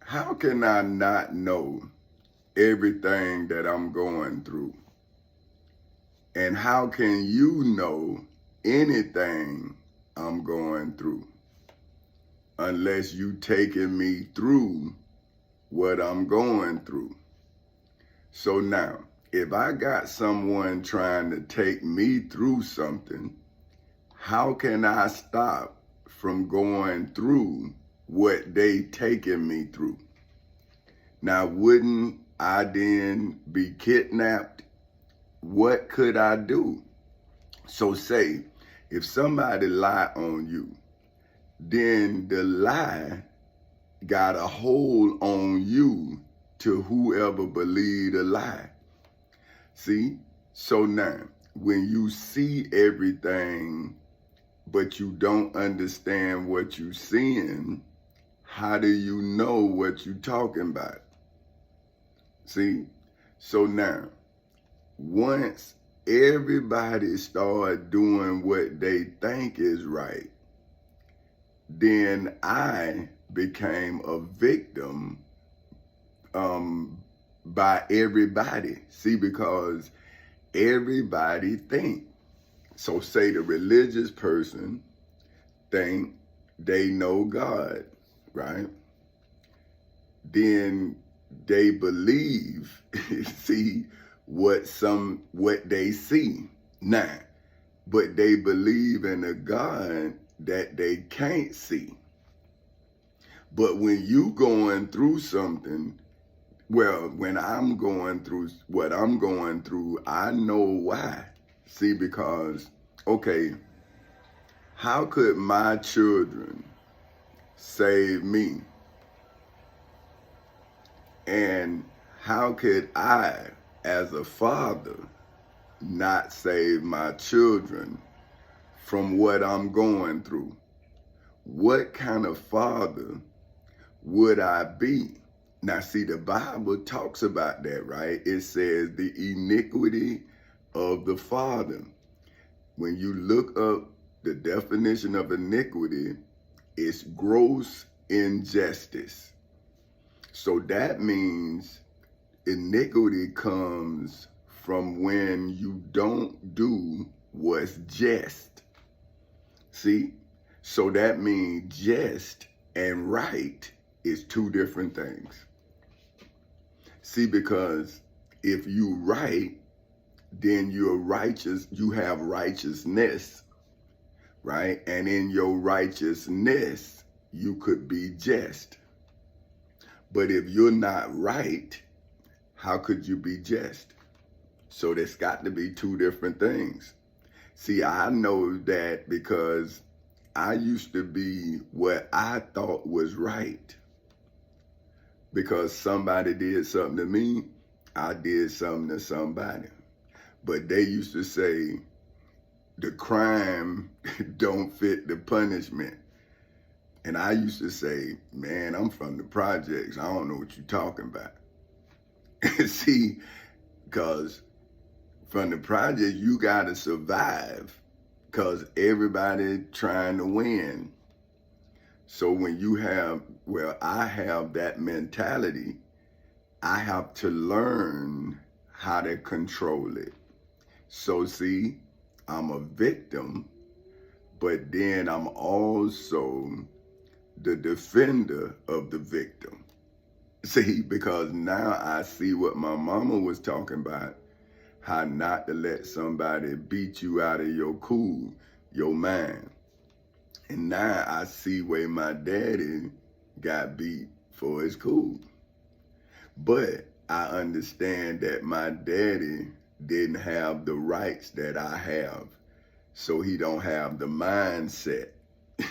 How can I not know everything that I'm going through? And how can you know anything I'm going through unless you taking me through what I'm going through? So now, if I got someone trying to take me through something, how can I stop from going through what they taking me through? Now, wouldn't I then be kidnapped? What could I do? So say, if somebody lie on you, then the lie got a hold on you to whoever believed the lie. See? So now, when you see everything, but you don't understand what you seeing, how do you know what you talking about? See? So now, once everybody start doing what they think is right, then I became a victim by everybody. See, because everybody think. So say the religious person think they know God, right? Then they believe, see, what they see now, but they believe in a God that they can't see. But when you going through something, well, when I'm going through what I'm going through, I know why. See, because, okay, how could my children save me? And how could I, as a father, not save my children from what I'm going through? What kind of father would I be? Now, see, the Bible talks about that, right? It says the iniquity of the father. When you look up the definition of iniquity, it's gross injustice. So that means iniquity comes from when you don't do what's just. See? So that means just and right is two different things. See, because if you right, then you're righteous, you have righteousness, right? And in your righteousness, you could be just. But if you're not right, how could you be just? So there's got to be two different things. See, I know that because I used to be what I thought was right. Because somebody did something to me, I did something to somebody. But they used to say, the crime don't fit the punishment. And I used to say, man, I'm from the projects. I don't know what you're talking about. See, because from the project, you got to survive because everybody trying to win. So when you have, well, I have that mentality, I have to learn how to control it. So see, I'm a victim, but then I'm also the defender of the victim. See, because now I see what my mama was talking about, how not to let somebody beat you out of your cool, your mind. And now I see where my daddy got beat for his cool. But I understand that my daddy didn't have the rights that I have. So he don't have the mindset.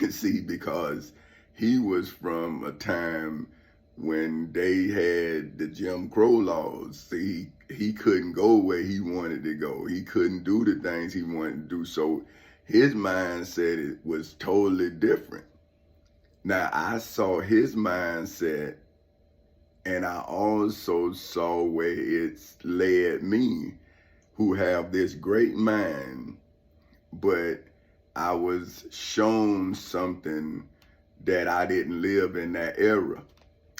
See, because he was from a time when they had the Jim Crow laws. See, he couldn't go where he wanted to go. He couldn't do the things he wanted to do. So his mindset was totally different. Now, I saw his mindset, and I also saw where it's led me, who have this great mind, but I was shown something that I didn't live in that era.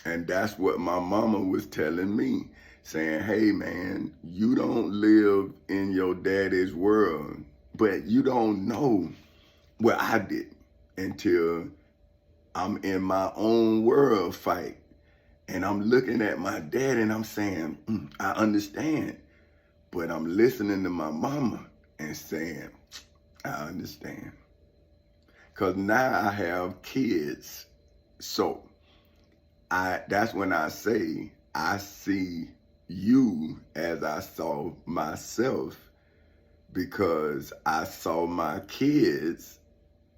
And that's what my mama was telling me, saying, hey man, you don't live in your daddy's world, but you don't know what I did until I'm in my own world fight. And I'm looking at my dad and I'm saying, I understand. But I'm listening to my mama and saying, I understand. Because now I have kids. So that's when I say I see you as I saw myself, because I saw my kids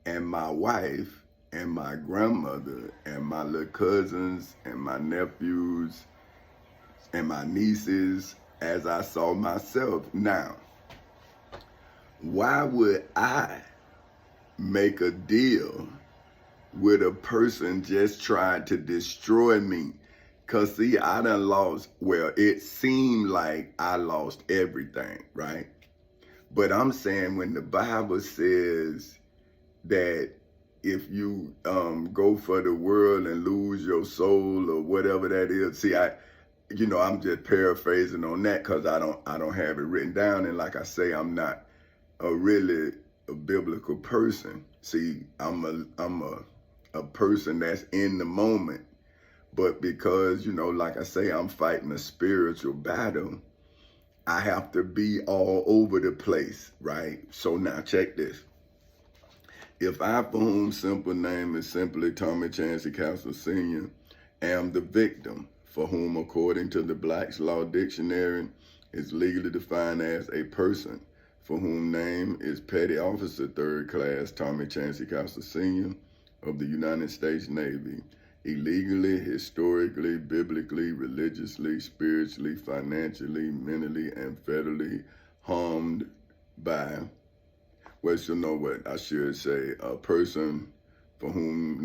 and my wife and my grandmother and my little cousins and my nephews and my nieces as I saw myself. Now, why would I make a deal with a person just trying to destroy me? Because, see, I done lost, well, it seemed like I lost everything, right? But I'm saying when the Bible says that if you go for the world and lose your soul or whatever that is, see, I'm just paraphrasing on that because I don't have it written down. And like I say, I'm not really a biblical person. See, I'm a person that's in the moment. But because, like I say, I'm fighting a spiritual battle, I have to be all over the place, right? So now check this. If I, for whom simple name is simply Tommy Chancey Castle Sr., am the victim, for whom, according to the Black's Law Dictionary, is legally defined as a person, for whom name is Petty Officer Third Class Tommy Chancey Castle Sr. of the United States Navy, illegally, historically, biblically, religiously, spiritually, financially, mentally, and federally harmed by, well, you know what I should say, a person for whom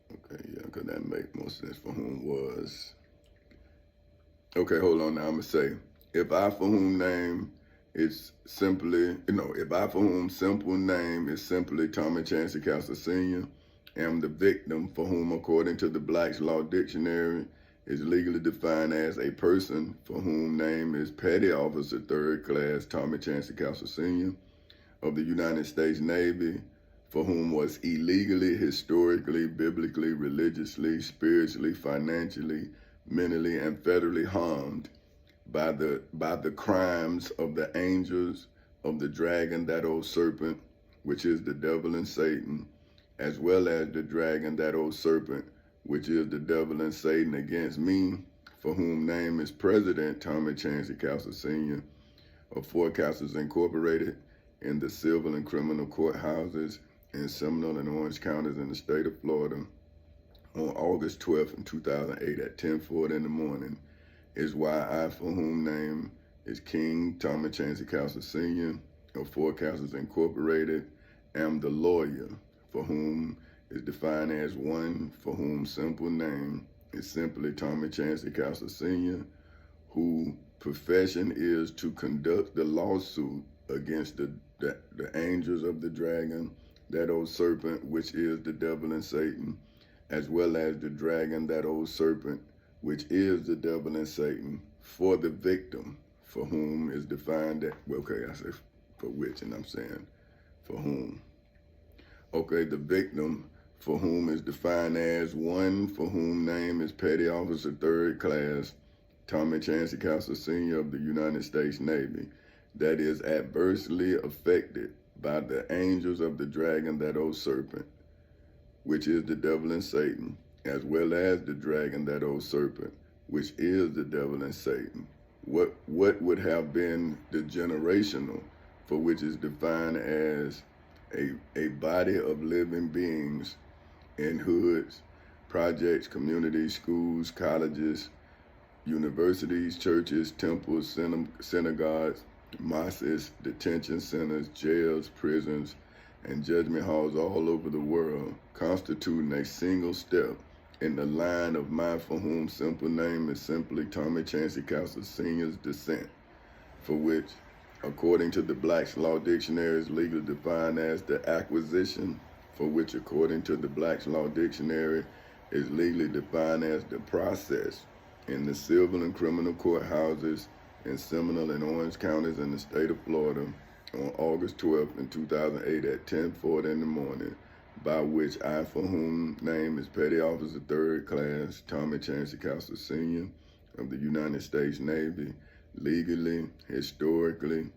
okay, yeah, because that make more sense, for whom was, okay, hold on now, I'm going to say, if I for whom name is simply, if I for whom simple name is simply Tommy Chancey Castle Sr., am the victim, for whom, according to the Black's Law Dictionary, is legally defined as a person for whom name is Petty Officer Third Class Tommy Chancey Castle Sr. of the United States Navy, for whom was illegally, historically, biblically, religiously, spiritually, financially, mentally, and federally harmed by the crimes of the angels of the dragon, that old serpent, which is the devil and Satan, as well as the dragon, that old serpent, which is the devil and Satan, against me, for whom name is President Tommy Chancey Castle Sr. of Four Castles Incorporated in the civil and criminal courthouses in Seminole and Orange counties in the state of Florida on August 12th, 2008 at 10:40 in the morning, is why I, for whom name is King Tommy Chancey Castle Sr. of Four Castles Incorporated, am the lawyer, for whom is defined as one for whom simple name is simply Tommy Chancey Castle Sr., who profession is to conduct the lawsuit against the angels of the dragon, that old serpent, which is the devil and Satan, as well as the dragon, that old serpent, which is the devil and Satan, for the victim, for whom is defined that, well, okay, I say for which, and I'm saying for whom. Okay, the victim, for whom is defined as one for whom name is Petty Officer Third Class Tommy Chancey Castle Sr. of the United States Navy, that is adversely affected by the angels of the dragon, that old serpent, which is the devil and Satan, as well as the dragon, that old serpent, which is the devil and Satan. What would have been the generational, for which is defined as a body of living beings in hoods, projects, communities, schools, colleges, universities, churches, temples, synagogues, mosques, detention centers, jails, prisons, and judgment halls all over the world, constituting a single step in the line of my for whom simple name is simply Tommy Chancey Castle Sr.'s descent, for which according to the Black's Law Dictionary, is legally defined as the acquisition, for which, according to the Black's Law Dictionary, is legally defined as the process in the civil and criminal courthouses in Seminole and Orange counties in the state of Florida on August 12th in 2008 at 10:40 in the morning, by which I, for whom name is Petty Officer 3rd Class Tommy Chancey Castle Sr. of the United States Navy, legally, historically,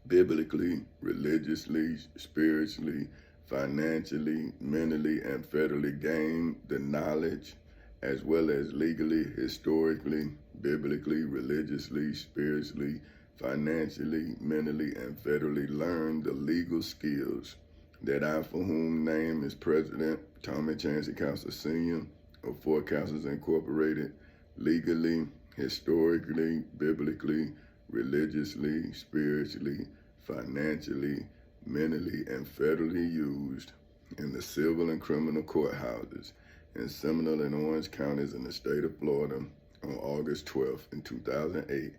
biblically, religiously, spiritually, financially, mentally, and federally gain the knowledge, as well as legally, historically, biblically, religiously, spiritually, financially, mentally, and federally learn the legal skills that I, for whom name is President Tommy Chancey Castle Sr. of Fort Castles Incorporated, legally, historically, biblically, religiously, spiritually, financially, mentally, and federally used in the civil and criminal courthouses in Seminole and Orange counties in the state of Florida on August 12th in 2008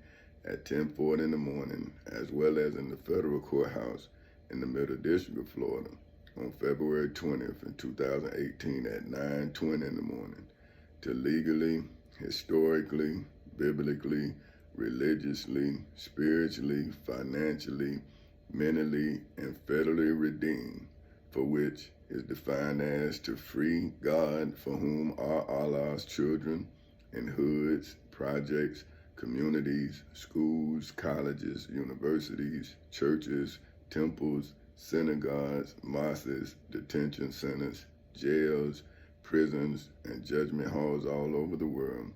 at 10:40 in the morning, as well as in the federal courthouse in the Middle District of Florida on February 20th in 2018 at 9:20 in the morning, to legally, historically, biblically, religiously, spiritually, financially, mentally, and federally redeemed, for which is defined as to free God, for whom are Allah's children in hoods, projects, communities, schools, colleges, universities, churches, temples, synagogues, mosques, detention centers, jails, prisons, and judgment halls all over the world.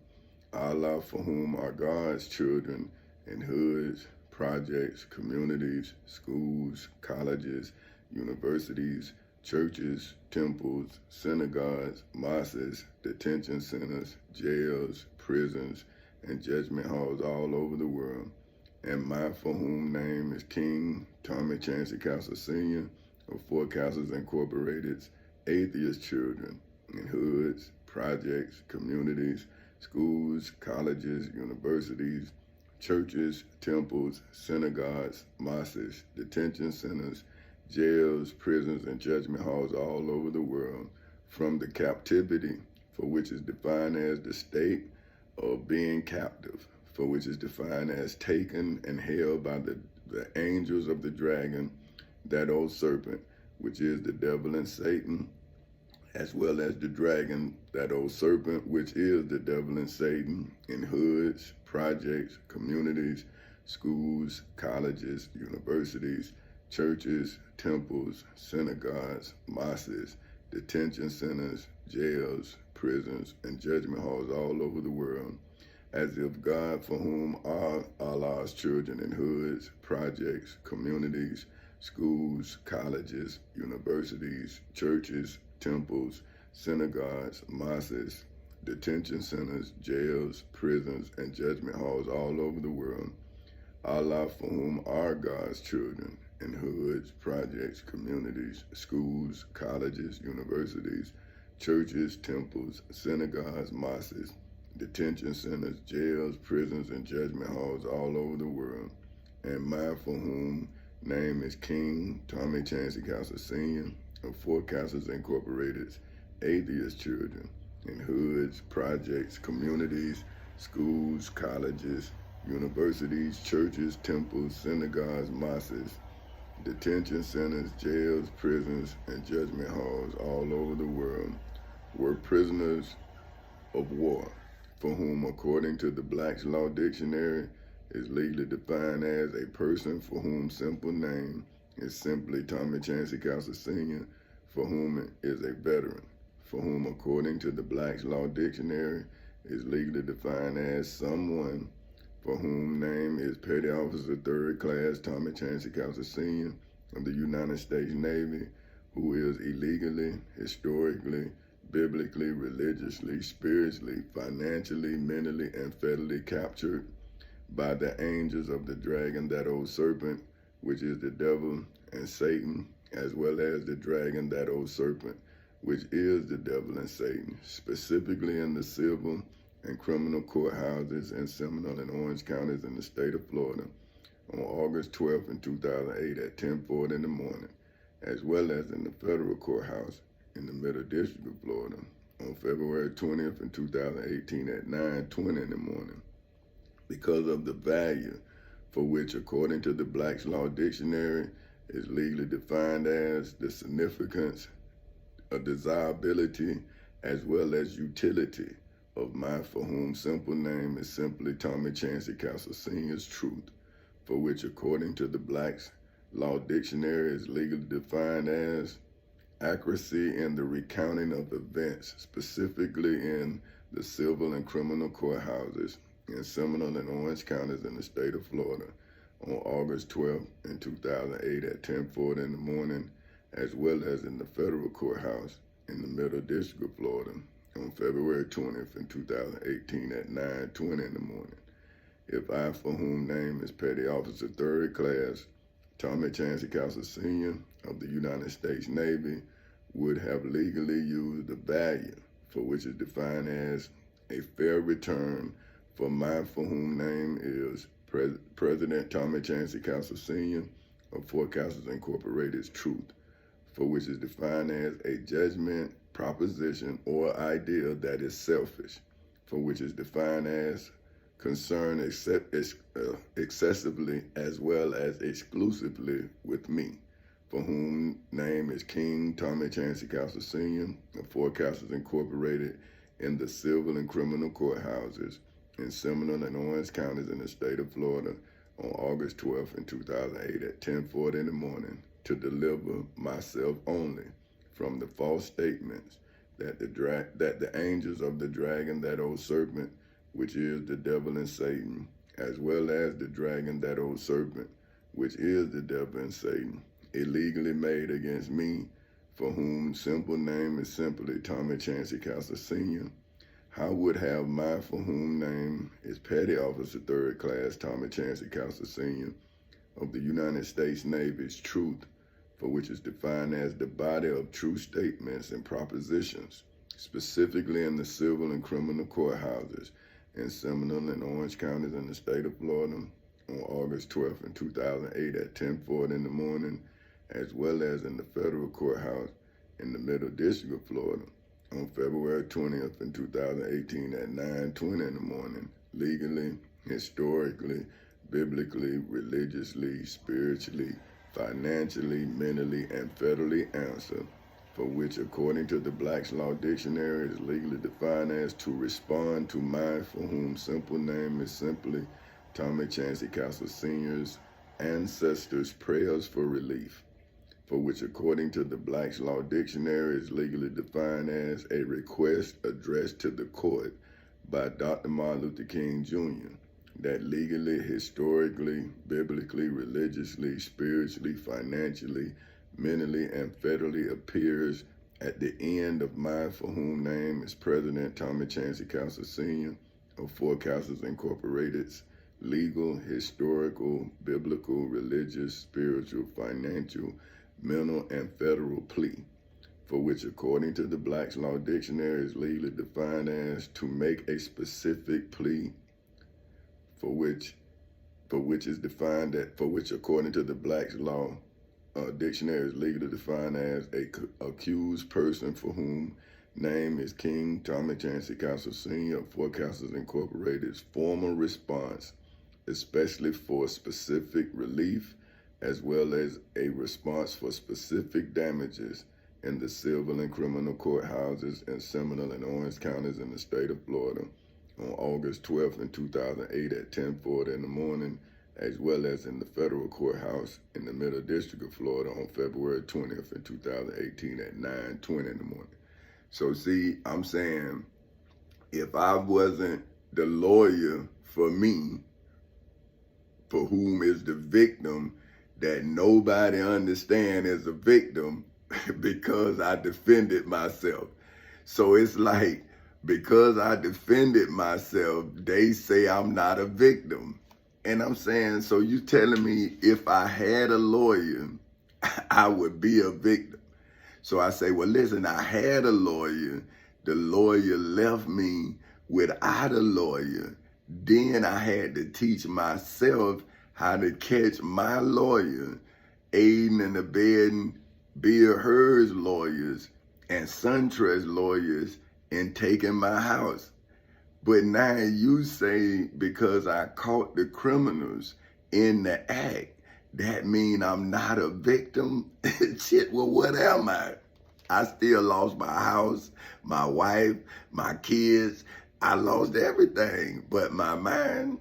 Allah, for whom are God's children in hoods, projects, communities, schools, colleges, universities, churches, temples, synagogues, mosques, detention centers, jails, prisons, and judgment halls all over the world. And my, for whom name is King Tommy Chancey Castle Sr. of Fort Castles Incorporated's atheist children in hoods, projects, communities, schools, colleges, universities, churches, temples, synagogues, mosques, detention centers, jails, prisons, and judgment halls all over the world, from the captivity, for which is defined as the state of being captive, for which is defined as taken and held by the angels of the dragon, that old serpent, which is the devil and Satan, as well as the dragon, that old serpent, which is the devil and Satan, in hoods, projects, communities, schools, colleges, universities, churches, temples, synagogues, mosques, detention centers, jails, prisons, and judgment halls all over the world, as if God, for whom are Allah's children in hoods, projects, communities, schools, colleges, universities, churches, temples, synagogues, mosques, detention centers, jails, prisons, and judgment halls all over the world. Allah, for whom are God's children in hoods, projects, communities, schools, colleges, universities, churches, temples, synagogues, mosques, detention centers, jails, prisons, and judgment halls all over the world. And my, for whom name is King Tommy Chancey Castle Sr. of Fort Castles Incorporated's atheist children in hoods, projects, communities, schools, colleges, universities, churches, temples, synagogues, mosques, detention centers, jails, prisons, and judgment halls all over the world, were prisoners of war, for whom, according to the Black's Law Dictionary, is legally defined as a person for whom simple name is simply Tommy Chancey Castle Sr., for whom is a veteran, for whom, according to the Black's Law Dictionary, is legally defined as someone for whom name is Petty Officer 3rd Class Tommy Chancey Castle Sr. of the United States Navy, who is illegally, historically, biblically, religiously, spiritually, financially, mentally, and federally captured by the angels of the dragon, that old serpent, which is the devil and Satan, as well as the dragon, that old serpent, which is the devil and Satan, specifically in the civil and criminal courthouses in Seminole and Orange counties in the state of Florida on August 12th in 2008 at 10:40 in the morning, as well as in the federal courthouse in the Middle District of Florida on February 20th in 2018 at 9:20 in the morning, because of the value for which, according to the Black's Law Dictionary, is legally defined as the significance, a desirability, as well as utility of my for whom simple name is simply Tommy Chancey Castle Sr.'s truth, for which, according to the Black's Law Dictionary, is legally defined as accuracy in the recounting of events, specifically in the civil and criminal courthouses in Seminole and Orange counties in the state of Florida on August 12th in 2008 at 10:40 in the morning, as well as in the federal courthouse in the Middle District of Florida on February 20th in 2018 at 9:20 in the morning. If I, for whom name is Petty Officer 3rd Class Tommy Chancey Castle Sr. of the United States Navy, would have legally used the value for which is defined as a fair return for my for whom name is President Tommy Chancey Castle Sr. of Fort Castles Incorporated's truth, for which is defined as a judgment, proposition, or idea that is selfish, for which is defined as concern excessively as well as exclusively with me, for whom name is King Tommy Chancey Castle Sr. of Fort Castles Incorporated in the civil and criminal courthouses in Seminole and Orange counties in the state of Florida on August 12th in 2008 at 10:40 in the morning, to deliver myself only from the false statements that the angels of the dragon, that old serpent, which is the devil and Satan, as well as the dragon, that old serpent, which is the devil and Satan, illegally made against me, for whom simple name is simply Tommy Chancey Castle Sr., how would have my for whom name is Petty Officer 3rd Class Tommy Chancey Castle Sr. of the United States Navy's truth, for which is defined as the body of true statements and propositions, specifically in the civil and criminal courthouses in Seminole and Orange counties in the state of Florida on August 12th in 2008 at 10:40 in the morning, as well as in the federal courthouse in the Middle District of Florida on February 20th in 2018 at 9:20 in the morning, legally, historically, biblically, religiously, spiritually, financially, mentally, and federally answer, for which, according to the Black's Law Dictionary, is legally defined as to respond to my for whom simple name is simply Tommy Chancey Castle Sr.'s ancestors' prayers for relief, for which, according to the Black's Law Dictionary, is legally defined as a request addressed to the court by Dr. Martin Luther King Jr., that legally, historically, biblically, religiously, spiritually, financially, mentally, and federally appears at the end of my for whom name is President Tommy Chancey Castle Sr. of Fort Castles Incorporated's legal, historical, biblical, religious, spiritual, financial, mental, and federal plea, for which, according to the Black's Law Dictionary, is legally defined as to make a specific plea, for which is defined that, for which, according to the Black's Law Dictionary, is legally defined as a accused person for whom name is King Tommy Chancey Castle Sr. of Fort Castles Incorporated's formal response, especially for specific relief, as well as a response for specific damages in the civil and criminal courthouses in Seminole and Orange counties in the state of Florida on August 12th in 2008 at 10:40 in the morning, as well as in the federal courthouse in the Middle District of Florida on February 20th in 2018 at 9:20 in the morning. So see, I'm saying, if I wasn't the lawyer for me, for whom is the victim, that nobody understand as a victim, because I defended myself. So it's like, because I defended myself, they say I'm not a victim. And I'm saying, so you telling me if I had a lawyer, I would be a victim. So I say, well, listen, I had a lawyer. The lawyer left me without a lawyer. Then I had to teach myself how to catch my lawyer aiding and abetting Bill Hurd's lawyers and SunTrust lawyers in taking my house. But now you say because I caught the criminals in the act, that mean I'm not a victim? Shit, well, what am I? I still lost my house, my wife, my kids. I lost everything, but my mind.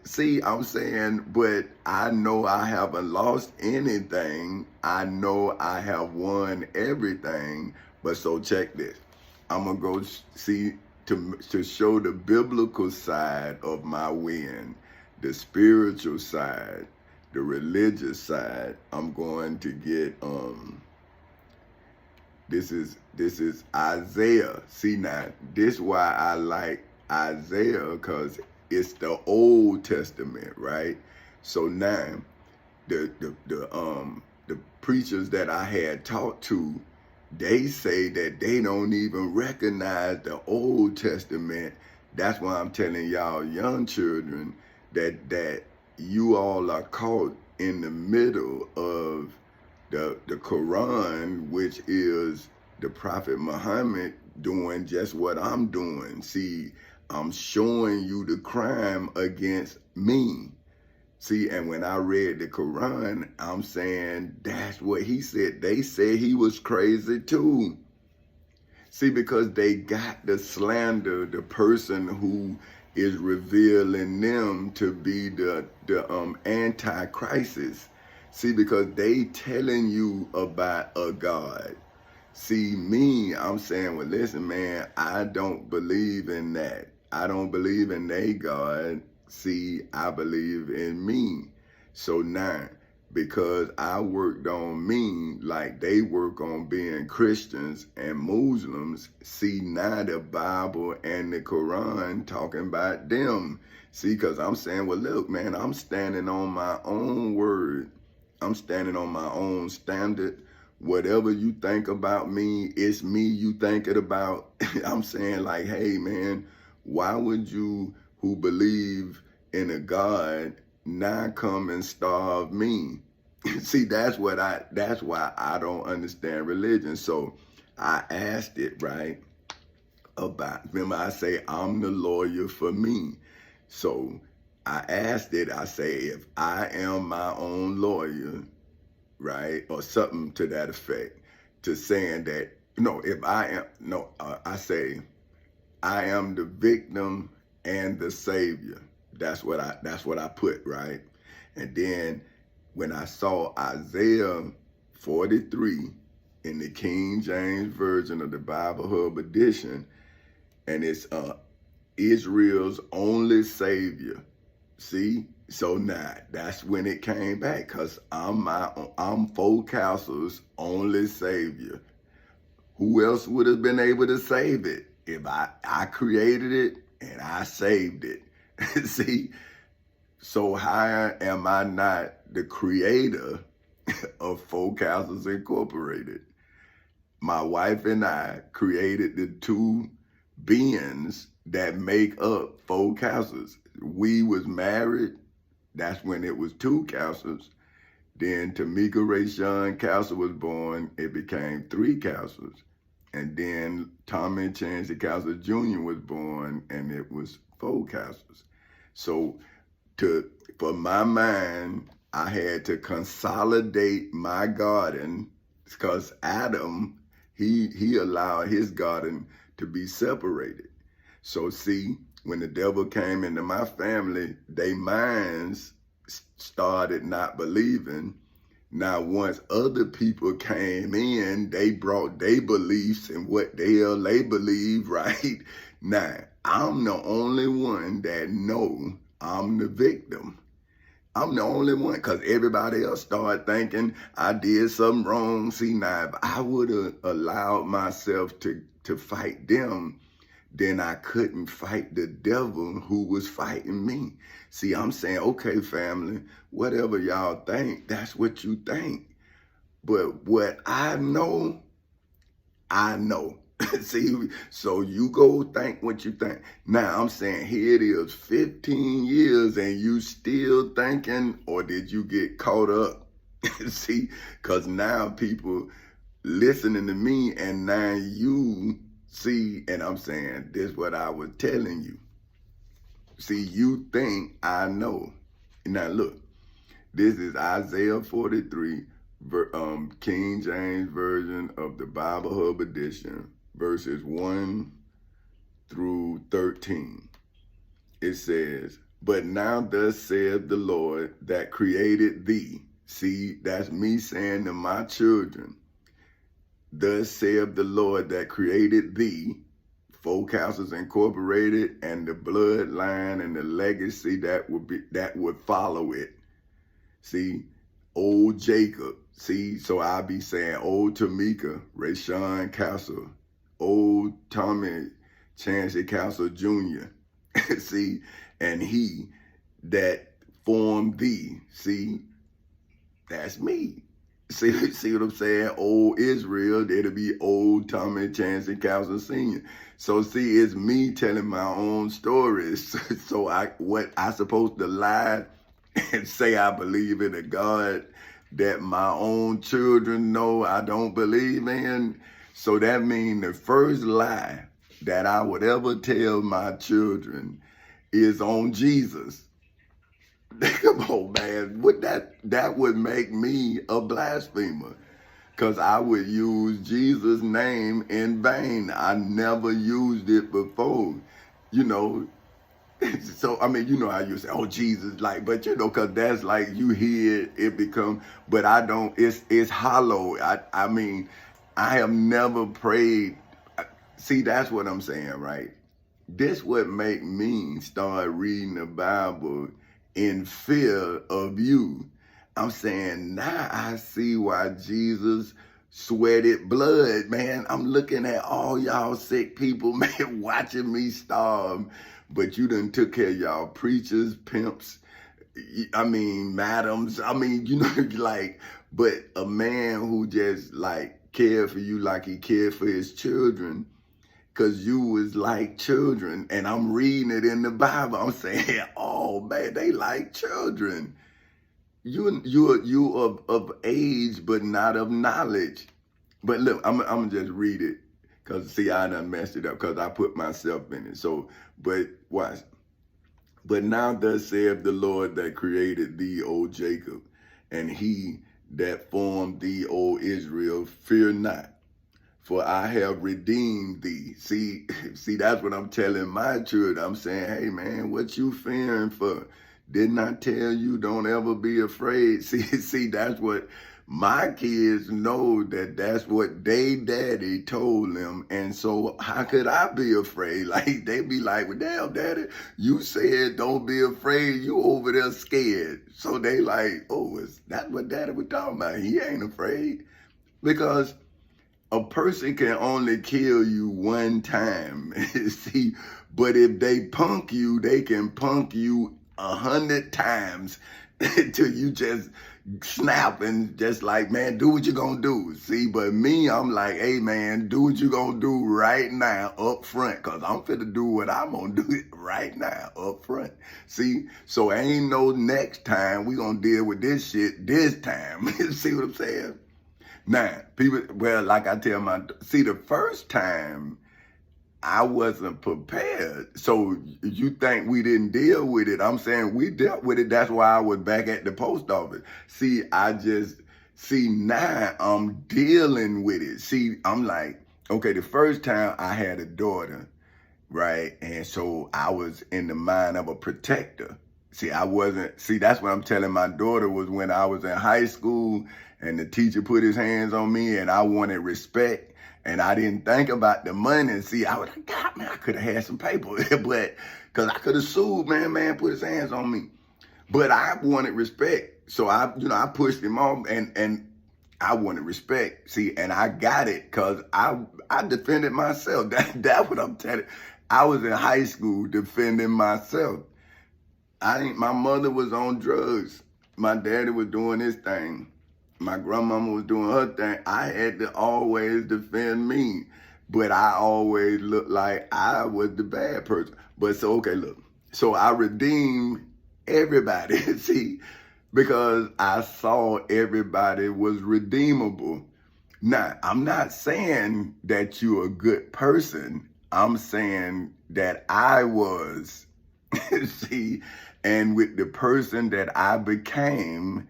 See, I'm saying, but I know I haven't lost anything. I know I have won everything. But so check this. I'm going to go see to show the biblical side of my win, the spiritual side, the religious side. I'm going to get this is Isaiah. See now, this why I like Isaiah, because it's the Old Testament, right? So now the preachers that I had talked to, they say that they don't even recognize the Old Testament. That's why I'm telling y'all young children that you all are caught in the middle of the Quran, which is the Prophet Muhammad doing just what I'm doing. See, I'm showing you the crime against me. See, and when I read the Quran, I'm saying that's what he said. They said he was crazy too. See, because they got to slander the person who is revealing them to be the antichrist. See, because they telling you about a God. See, me, I'm saying, well, listen, man, I don't believe in that. I don't believe in they God. See, I believe in me. So now, because I worked on me like they work on being Christians and Muslims, see, now the Bible and the Quran talking about them. See, because I'm saying, well, look, man, I'm standing on my own word. I'm standing on my own standard. Whatever you think about me, it's me you think it about. I'm saying like, hey, man, why would you who believe in a God now come and starve me? See, that's why I don't understand religion. So I asked it, right, about, remember I say I'm the lawyer for me. So I asked it, I say, if I am my own lawyer, right, or something to that effect, to saying that, no, if I am, no, I say, I am the victim and the savior. That's what I put, right? And then when I saw Isaiah 43 in the King James Version of the Bible Hub Edition, and it's Israel's only savior. See? So now that's when it came back, because I'm four castles only savior. Who else would have been able to save it? If I created it and I saved it. See? So how am I not the creator of Four Castles Incorporated? My wife and I created the two beings that make up Four Castles. We was married. That's when it was two castles. Then Tamika Rayshawn Castle was born. It became three castles. And then Tommy Chancey Castle Jr. was born, and it was four castles. So for my mind, I had to consolidate my garden, because Adam, he allowed his garden to be separated. So see, when the devil came into my family, they minds started not believing. Now, once other people came in, they brought their beliefs and what the hell they believe, right? Now, I'm the only one that know I'm the victim. I'm the only one, because everybody else started thinking I did something wrong. See, now, if I would have allowed myself to fight them, then I couldn't fight the devil who was fighting me. See, I'm saying, okay, family, whatever y'all think, that's what you think. But what I know, See, so you go think what you think. Now I'm saying here it is 15 years and you still thinking, or did you get caught up? See, because now people listening to me and now you see, and I'm saying this is what I was telling you. See, you think I know. Now look, this is Isaiah 43, King James Version of the Bible Hub Edition, verses 1 through 13. It says, but now thus saith the Lord that created thee. See, that's me saying to my children, thus saith the Lord that created thee, Four Castles Incorporated, and the bloodline and the legacy that would follow it. See, old Jacob. See, so I be saying old Tamika, Rayshawn Castle, old Tommy Chancey Castle Jr. See, and he that formed thee. See, that's me. See what I'm saying? Old Israel, it'll be old Tommy Chancey Castle Sr. So see, it's me telling my own stories. So what I supposed to lie and say I believe in a God that my own children know I don't believe in? So that means the first lie that I would ever tell my children is on Jesus. Come on, man. That would make me a blasphemer, because I would use Jesus' name in vain. I never used it before, you know. So, I mean, you know how you say, oh, Jesus, like, but you know, because that's like you hear it become, but I don't, it's hollow. I mean, I have never prayed. See, that's what I'm saying, right? This would make me start reading the Bible in fear of you. I'm saying now I see why Jesus sweated blood, man. I'm looking at all y'all sick people, man, watching me starve. But you done took care of y'all preachers, pimps, I mean, madams. I mean, you know, like, but a man who just like cared for you like he cared for his children, because you was like children, and I'm reading it in the Bible. I'm saying, oh man, they like children. You of age, but not of knowledge. But look, I'm gonna just read it, because see, I done messed it up because I put myself in it. So, but watch. But now thus saith the Lord that created thee, O Jacob, and he that formed thee, O Israel, fear not. For I have redeemed thee. See, that's what I'm telling my children. I'm saying, hey, man, what you fearing for? Didn't I tell you don't ever be afraid? See, that's what my kids know, that's what they daddy told them. And so how could I be afraid? Like, they be like, well, damn, daddy, you said don't be afraid. You over there scared. So they like, oh, that's what daddy was talking about. He ain't afraid. Because a person can only kill you one time. See, but if they punk you, they can punk you 100 times until you just snap and just like, man, do what you gonna do. See, but me, I'm like, hey, man, do what you gonna do right now up front, because I'm finna do what I'm gonna do right now up front. See, so ain't no next time. We gonna deal with this shit this time. See what I'm saying? Now, people, well, like I tell the first time I wasn't prepared. So you think we didn't deal with it? I'm saying we dealt with it. That's why I was back at the post office. See, now I'm dealing with it. See, I'm like, okay, the first time I had a daughter, right? And so I was in the mind of a protector. See, that's what I'm telling my daughter was when I was in high school and the teacher put his hands on me and I wanted respect and I didn't think about the money. See, I was like, God, man, I could have had some paper, but because I could have sued, man, put his hands on me. But I wanted respect. So I pushed him off and I wanted respect. See, and I got it because I defended myself. That's what I'm telling you. I was in high school defending myself. My mother was on drugs. My daddy was doing his thing. My grandmama was doing her thing. I had to always defend me. but I always looked like I was the bad person. But so, okay, look. So I redeemed everybody, see, because I saw everybody was redeemable. Now, I'm not saying that you're a good person. I'm saying that I was, see, and with the person that I became,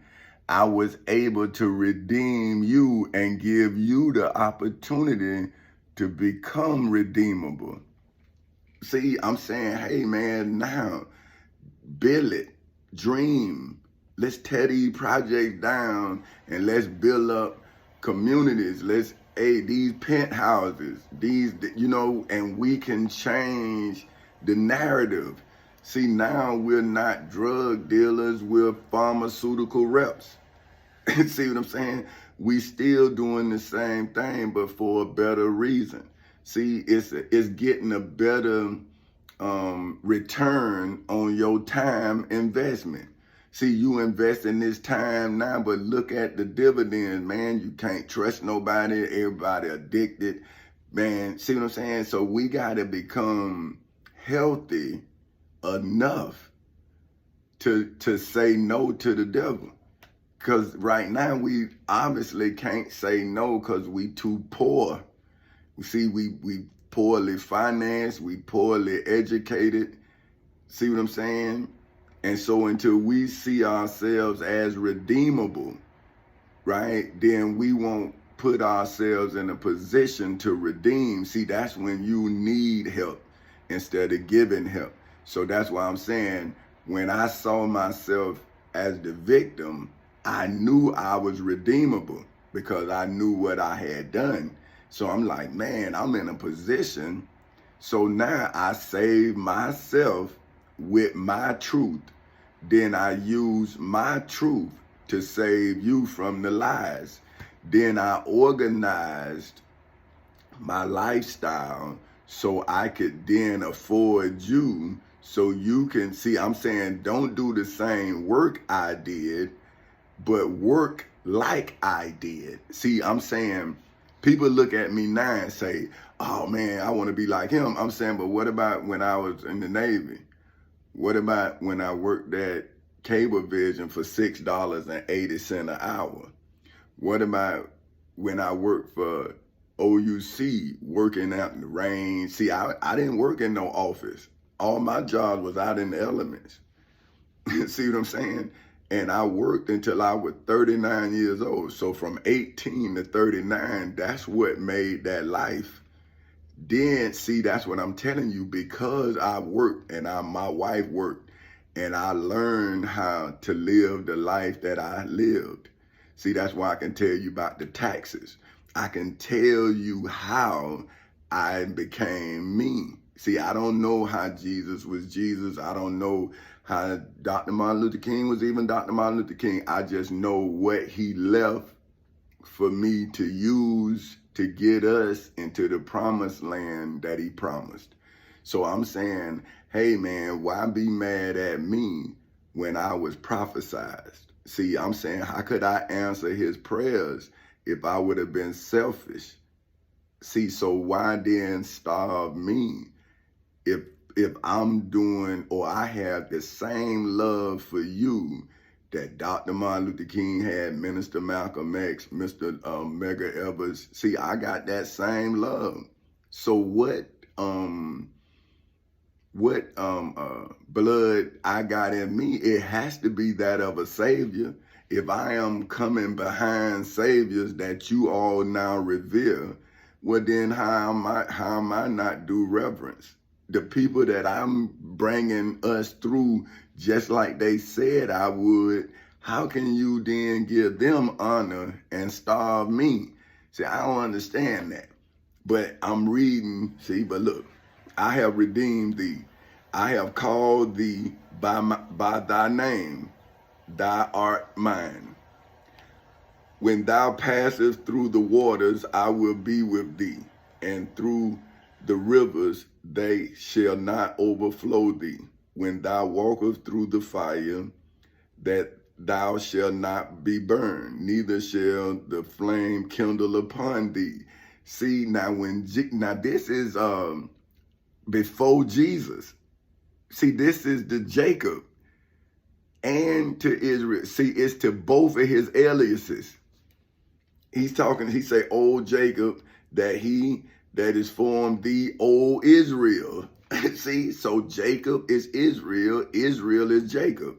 I was able to redeem you and give you the opportunity to become redeemable. See, I'm saying, hey man, now build it, dream. Let's tear these projects down and let's build up communities. Let's, hey, these penthouses, these, and we can change the narrative. See, now we're not drug dealers, we're pharmaceutical reps. See what I'm saying? We still doing the same thing, but for a better reason. See, it's getting a better return on your time investment. See, you invest in this time now, but look at the dividends, man. You can't trust nobody. Everybody addicted, man. See what I'm saying? So we got to become healthy enough to say no to the devil. Because right now we obviously can't say no because we too poor. You see, we poorly financed, we poorly educated. See what I'm saying? And so until we see ourselves as redeemable, right, then we won't put ourselves in a position to redeem. See, that's when you need help instead of giving help. So that's why I'm saying, when I saw myself as the victim, I knew I was redeemable because I knew what I had done. So I'm like, man, I'm in a position. So now I save myself with my truth. Then I use my truth to save you from the lies. Then I organized my lifestyle so I could then afford you, so you can see. I'm saying, don't do the same work I did, but work like I did. See, I'm saying, people look at me now and say, oh man, I want to be like him. I'm saying, but what about when I was in the Navy? What about when I worked at Cablevision for $6.80 an hour? What about when I worked for OUC, working out in the rain? See, I didn't work in no office. All my jobs was out in the elements. See what I'm saying? And I worked until I was 39 years old. So from 18 to 39, that's what made that life. Then, see, that's what I'm telling you, because I worked and my wife worked, and I learned how to live the life that I lived. See, that's why I can tell you about the taxes. I can tell you how I became me. See, I don't know how Jesus was Jesus. I don't know how Dr. Martin Luther King was even Dr. Martin Luther King. I just know what he left for me to use to get us into the promised land that he promised. So I'm saying, hey man, why be mad at me when I was prophesied? See, I'm saying, how could I answer his prayers if I would have been selfish? See, so why then starve me if I'm doing, or I have the same love for you that Dr. Martin Luther King had, Minister Malcolm X, Mr. Medgar Evers? See, I got that same love. So what blood I got in me, it has to be that of a savior. If I am coming behind saviors that you all now revere, well then how am I not do reverence? The people that I'm bringing us through, just like they said I would, how can you then give them honor and starve me? See, I don't understand that. But I'm reading, see, but look, I have redeemed thee. I have called thee by thy name. Thou art mine. When thou passest through the waters, I will be with thee, and through the rivers, they shall not overflow thee. When thou walkest through the fire, that thou shalt not be burned, neither shall the flame kindle upon thee. See, now now this is before Jesus. See, this is to Jacob and to Israel. See, it's to both of his aliases. He's talking, he say, old Jacob, that is formed the old Israel. See, so Jacob is Israel, Israel is Jacob.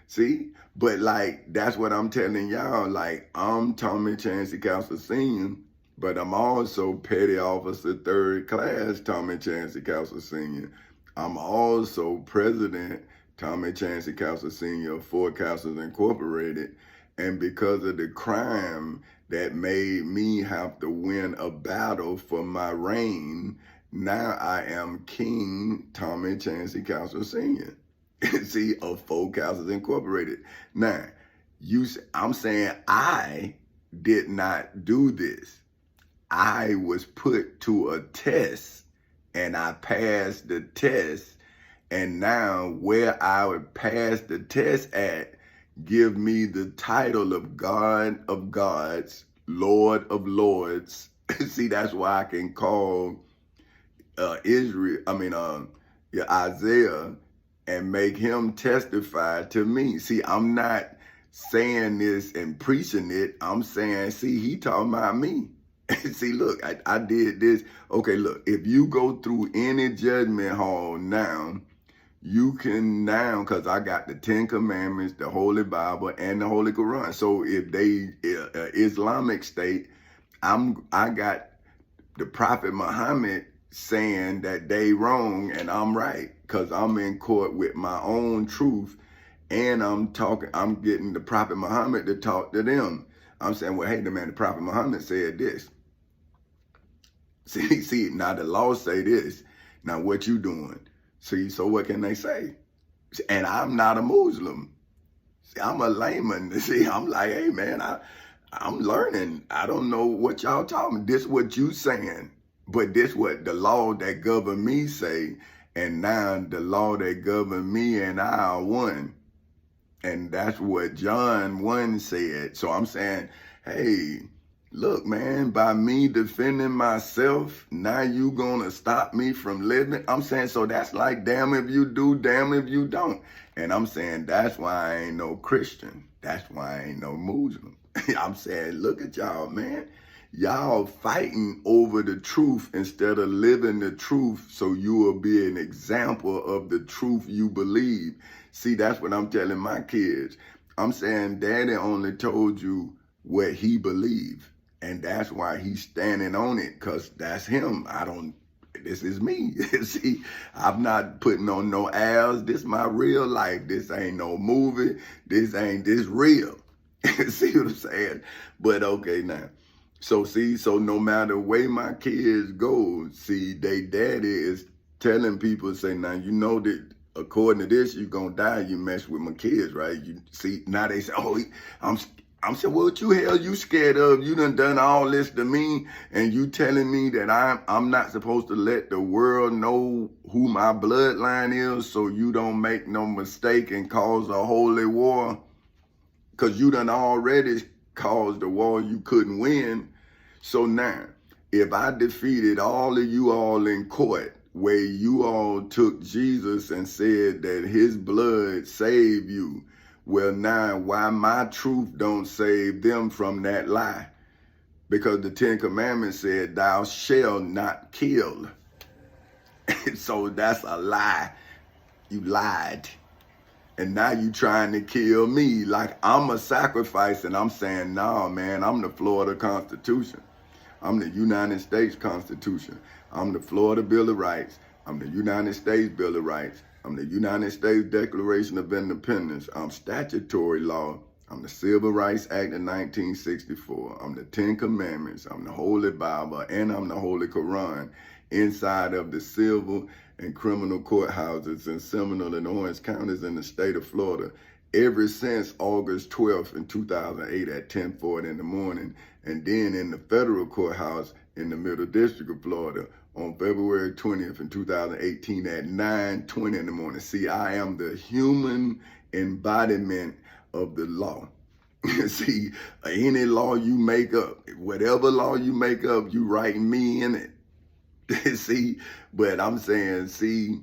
See, but like, that's what I'm telling y'all. Like, I'm Tommy Chancey Castle Sr., but I'm also Petty Officer 3rd Class Tommy Chancey Castle Sr. I'm also President Tommy Chancey Castle Sr. of Fort Castles Incorporated. And because of the crime that made me have to win a battle for my reign, now I am King Tommy Chancey Castle Sr. See, of Fort Castles Incorporated. Now, I'm saying I did not do this. I was put to a test and I passed the test. And now where I would pass the test at, give me the title of God of Gods, Lord of Lords. See, that's why I can call Isaiah and make him testify to me. See, I'm not saying this and preaching it. I'm saying, see, he talking about me. See, look, I did this. Okay, look, if you go through any judgment hall now, you can now, because I got the 10 Commandments, the Holy Bible, and the Holy Quran. So if they Islamic State, I got the Prophet Muhammad saying that they wrong and I'm right, because I'm in court with my own truth, and I'm getting the Prophet Muhammad to talk to them. I'm saying, well, hey, the Prophet Muhammad said this. See, now the law say this. Now what you doing? See, so what can they say? And I'm not a Muslim. See, I'm a layman. See, I'm like, hey man, I'm learning. I don't know what y'all talking. This what you saying, but this what the law that govern me say, and now the law that govern me and I are one. And that's what John 1 said. So I'm saying, hey, look, man, by me defending myself, now you gonna stop me from living? I'm saying, so that's like, damn if you do, damn if you don't. And I'm saying, that's why I ain't no Christian. That's why I ain't no Muslim. I'm saying, look at y'all, man. Y'all fighting over the truth instead of living the truth, so you will be an example of the truth you believe. See, that's what I'm telling my kids. I'm saying, Daddy only told you what he believed. And that's why he's standing on it, because that's him. This is me. See, I'm not putting on no airs. This is my real life. This ain't no movie. This real. See what I'm saying? But okay now. So see, so no matter where my kids go, see, they daddy is telling people, say, now you know that according to this, you're gonna die, you mess with my kids, right? You see, now they say, oh, I'm saying, well, what you hell you scared of? You done all this to me, and you telling me that I'm not supposed to let the world know who my bloodline is, so you don't make no mistake and cause a holy war? Because you done already caused a war you couldn't win. So now, if I defeated all of you all in court, where you all took Jesus and said that his blood saved you, well, now, why my truth don't save them from that lie? Because the 10 Commandments said, thou shalt not kill. So that's a lie. You lied. And now you trying to kill me like I'm a sacrifice. And I'm saying, no, man, I'm the Florida Constitution. I'm the United States Constitution. I'm the Florida Bill of Rights. I'm the United States Bill of Rights. I'm the United States Declaration of Independence. I'm statutory law. I'm the Civil Rights Act of 1964. I'm the 10 Commandments. I'm the Holy Bible, and I'm the Holy Quran inside of the civil and criminal courthouses in Seminole and Orange counties in the state of Florida ever since August 12th in 2008 at 10:40 in the morning, and then in the federal courthouse in the Middle District of Florida on February 20th in 2018 at 9:20 in the morning. See, I am the human embodiment of the law. See, any law you make up, whatever law you make up, you writing me in it. See, but I'm saying, see,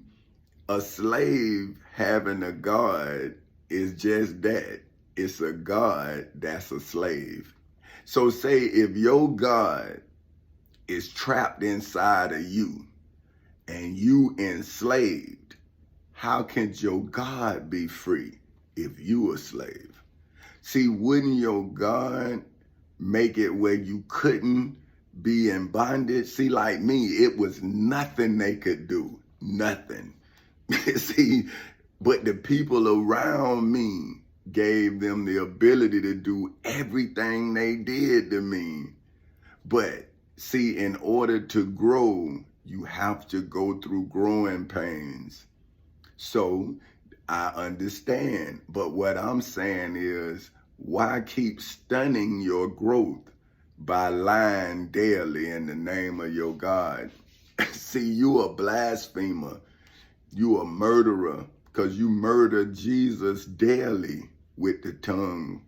a slave having a God is just that. It's a God that's a slave. So say if your God is trapped inside of you and you enslaved, how can your God be free if you a slave? See, wouldn't your God make it where you couldn't be in bondage? See, like me, it was nothing they could do. Nothing. See, but the people around me gave them the ability to do everything they did to me. But see, in order to grow, you have to go through growing pains. So I understand. But what I'm saying is, why keep stunning your growth by lying daily in the name of your God? See, you a blasphemer. You a murderer, because you murder Jesus daily with the tongue.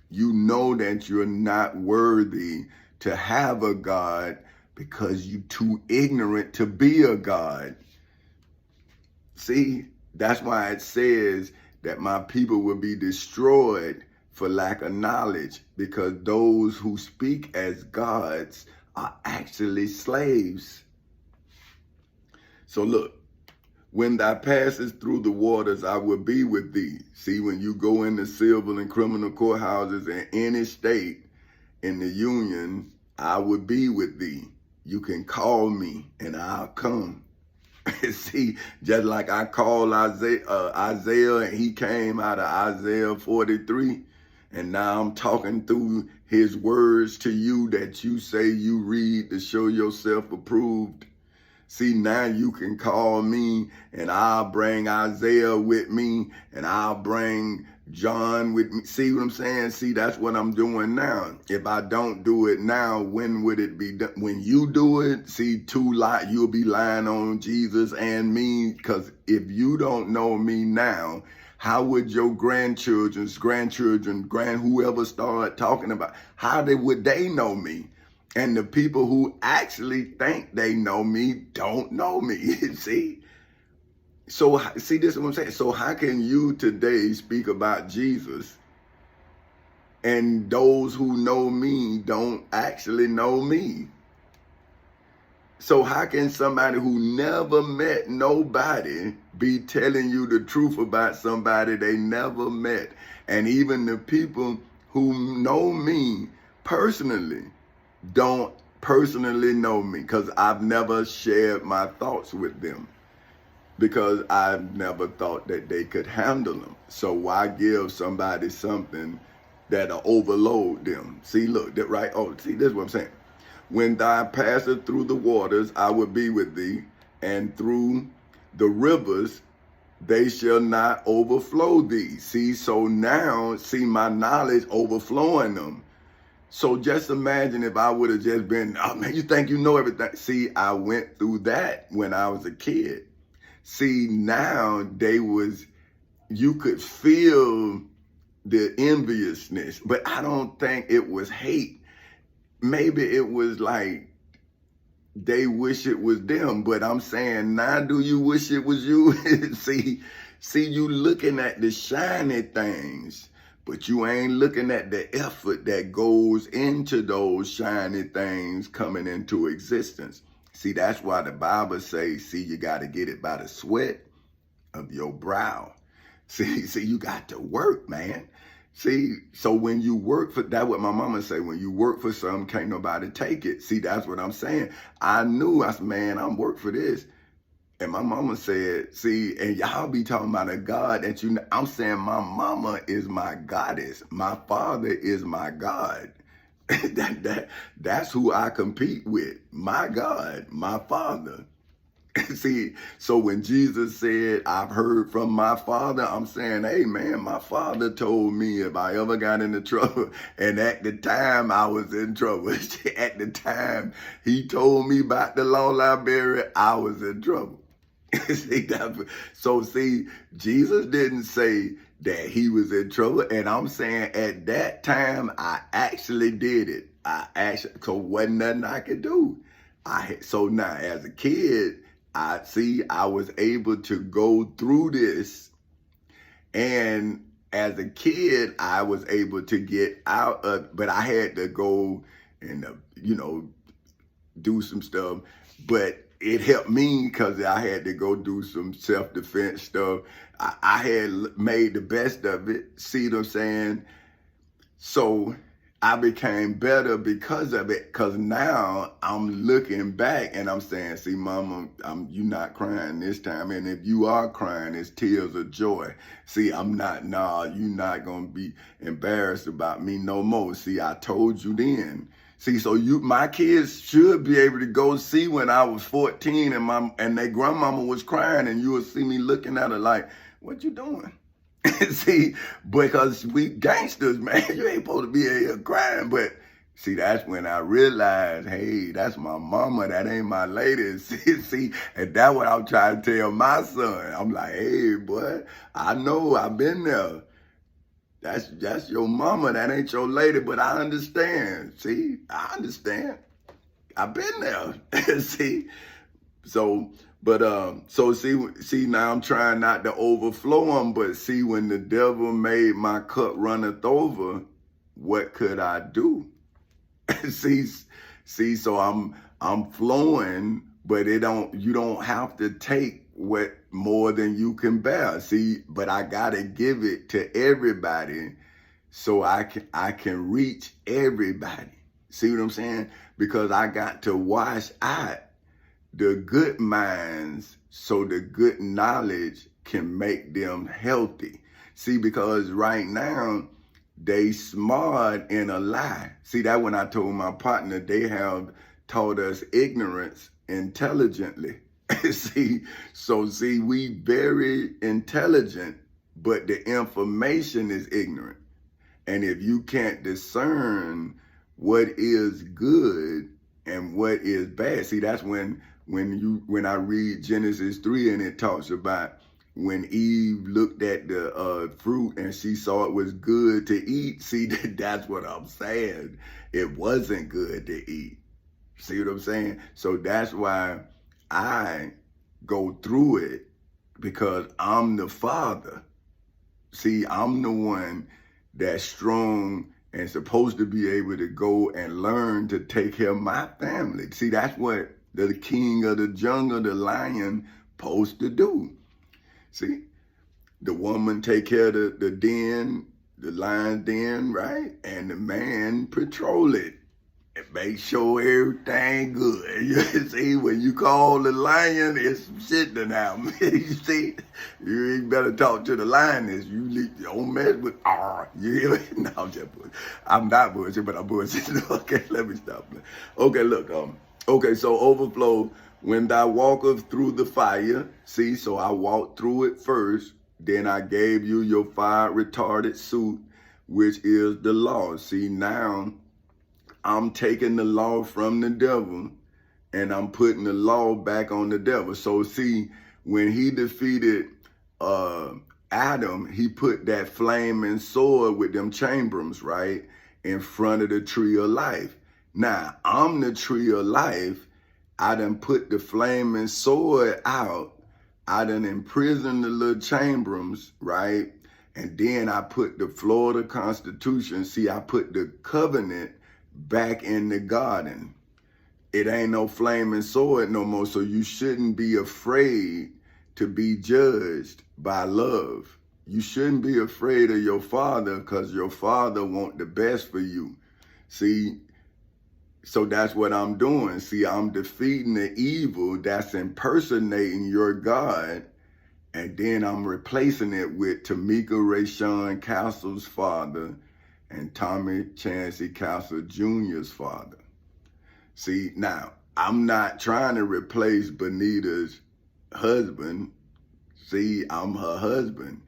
You know that you're not worthy to have a God because you're too ignorant to be a God. See, that's why it says that my people will be destroyed for lack of knowledge, because those who speak as gods are actually slaves. So look, when thou passest through the waters, I will be with thee. See, when you go into civil and criminal courthouses in any state in the union, I will be with thee. You can call me and I'll come. See, just like I called Isaiah and he came out of Isaiah 43. And now I'm talking through his words to you that you say you read to show yourself approved. See, now you can call me and I'll bring Isaiah with me and I'll bring John with me. See what I'm saying? See, that's what I'm doing now. If I don't do it now, when would it be done? When you do it, see, you'll be lying on Jesus and me, because if you don't know me now, how would your grandchildren, whoever start talking about, would they know me? And the people who actually think they know me don't know me, see? So, see, this is what I'm saying. So how can you today speak about Jesus and those who know me don't actually know me? So how can somebody who never met nobody be telling you the truth about somebody they never met? And even the people who know me personally don't personally know me, because I've never shared my thoughts with them, because I've never thought that they could handle them. So why give somebody something that'll overload them? See, look, that right? Oh, see, this is what I'm saying. When thou passest through the waters, I will be with thee, and through the rivers, they shall not overflow thee. See, so now, see my knowledge overflowing them. So just imagine if I would have just been, oh man, you think you know everything. See, I went through that when I was a kid. See, now you could feel the enviousness, but I don't think it was hate. Maybe it was like they wish it was them, but I'm saying, now do you wish it was you? See, you looking at the shiny things, but you ain't looking at the effort that goes into those shiny things coming into existence. See, that's why the Bible says, see, you got to get it by the sweat of your brow. See, you got to work, man. See, so when you work for, that's what my mama say, when you work for something, can't nobody take it. See, that's what I'm saying. I said, man, I'm work for this. And my mama said, see, and y'all be talking about a God that I'm saying my mama is my goddess. My father is my God. That's who I compete with. My God, my father. See, so when Jesus said, I've heard from my father, I'm saying, hey man, my father told me if I ever got into trouble, and at the time I was in trouble. At the time he told me about the law library, I was in trouble. So see, Jesus didn't say that he was in trouble. And I'm saying at that time, I actually did it. So wasn't nothing I could do. So now as a kid, I was able to go through this. And as a kid, I was able to get out of, but I had to go and, do some stuff. But it helped me because I had to go do some self-defense stuff. I had made the best of it. See what I'm saying? So I became better because of it. Because now I'm looking back and I'm saying, see, Mama, you not crying this time. And if you are crying, it's tears of joy. See, you're not going to be embarrassed about me no more. See, I told you then. See, so my kids should be able to go see when I was 14 and their grandmama was crying, and you would see me looking at her like, what you doing? See, because we gangsters, man, you ain't supposed to be in here crying. But see, that's when I realized, hey, that's my mama, that ain't my lady. See, and that's what I'm trying to tell my son. I'm like, hey, boy, I know, I've been there. That's your mama, that ain't your lady, but I understand. See, I understand. I've been there. See, so see, now I'm trying not to overflow them, but see, when the devil made my cup runneth over, what could I do? see, so I'm flowing, but you don't have to take what more than you can bear. See, but I gotta give it to everybody so I can reach everybody. See what I'm saying? Because I got to wash out the good minds so the good knowledge can make them healthy. See, because right now they smart in a lie. See, that when I told my partner, they have taught us ignorance intelligently. See, we very intelligent, but the information is ignorant. And if you can't discern what is good and what is bad, see, that's when I read Genesis 3 and it talks about when Eve looked at the fruit and she saw it was good to eat. See, that's what I'm saying. It wasn't good to eat. See what I'm saying? So that's why I go through it, because I'm the father. See, I'm the one that's strong and supposed to be able to go and learn to take care of my family. See, that's what the king of the jungle, the lion, supposed to do. See, the woman take care of the den, the lion's den, right? And the man patrol it and make sure everything good. You see, when you call the lion, it's some shit done happen. You see, you ain't better talk to the lioness. You don't mess with you hear me? No, I'm just bullshit. I'm not bullshit, but I'm bullshit. Okay, let me stop. Okay, look, so overflow, when thou walkest through the fire, see, so I walked through it first, then I gave you your fire retarded suit, which is the law. See, now I'm taking the law from the devil and I'm putting the law back on the devil. So see, when he defeated Adam, he put that flaming sword with them chambers, right, in front of the tree of life. Now, I'm the tree of life. I done put the flaming sword out. I done imprisoned the little chamberings, right? And then I put the Florida Constitution. See, I put the covenant back in the garden. It ain't no flaming sword no more, so you shouldn't be afraid to be judged by love. You shouldn't be afraid of your father, because your father want the best for you. See, so that's what I'm doing. See, I'm defeating the evil that's impersonating your God, and then I'm replacing it with Tamika Rayshawn Castle's father and Tommy Chancey Castle Jr.'s father. See, now, I'm not trying to replace Benita's husband. See, I'm her husband,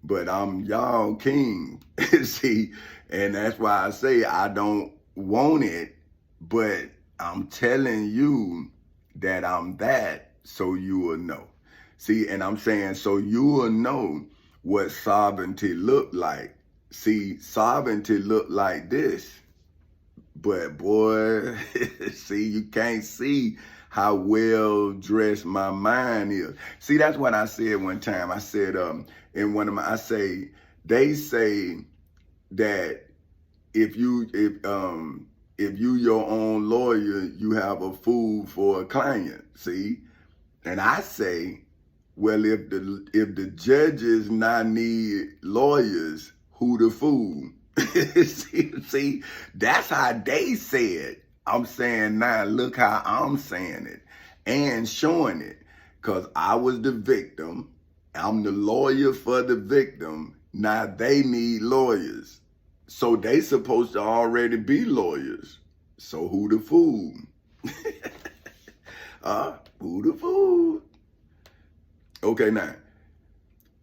but I'm y'all king. See, and that's why I say I don't want it, but I'm telling you that I'm that so you will know. See, and I'm saying so you will know what sovereignty looked like. See, sovereignty looked like this. But boy, see, you can't see how well dressed my mind is. See, that's what I said one time. I said, they say that if you your own lawyer, you have a fool for a client. See, and I say, well, if the judges not need lawyers, who the fool? see, that's how they said. I'm saying now, look how I'm saying it and showing it. Because I was the victim. I'm the lawyer for the victim. Now they need lawyers. So they supposed to already be lawyers. So who the fool? Who the fool? Okay, now.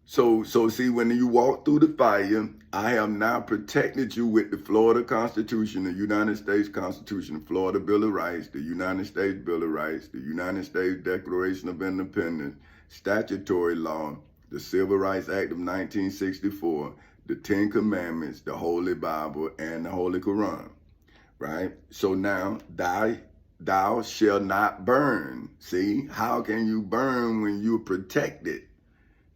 So see, when you walk through the fire, I have now protected you with the Florida Constitution, the United States Constitution, the Florida Bill of Rights, the United States Bill of Rights, the United States Declaration of Independence, statutory law, the Civil Rights Act of 1964, the Ten Commandments, the Holy Bible, and the Holy Quran, right? So now, thou shalt not burn. See, how can you burn when you're protected?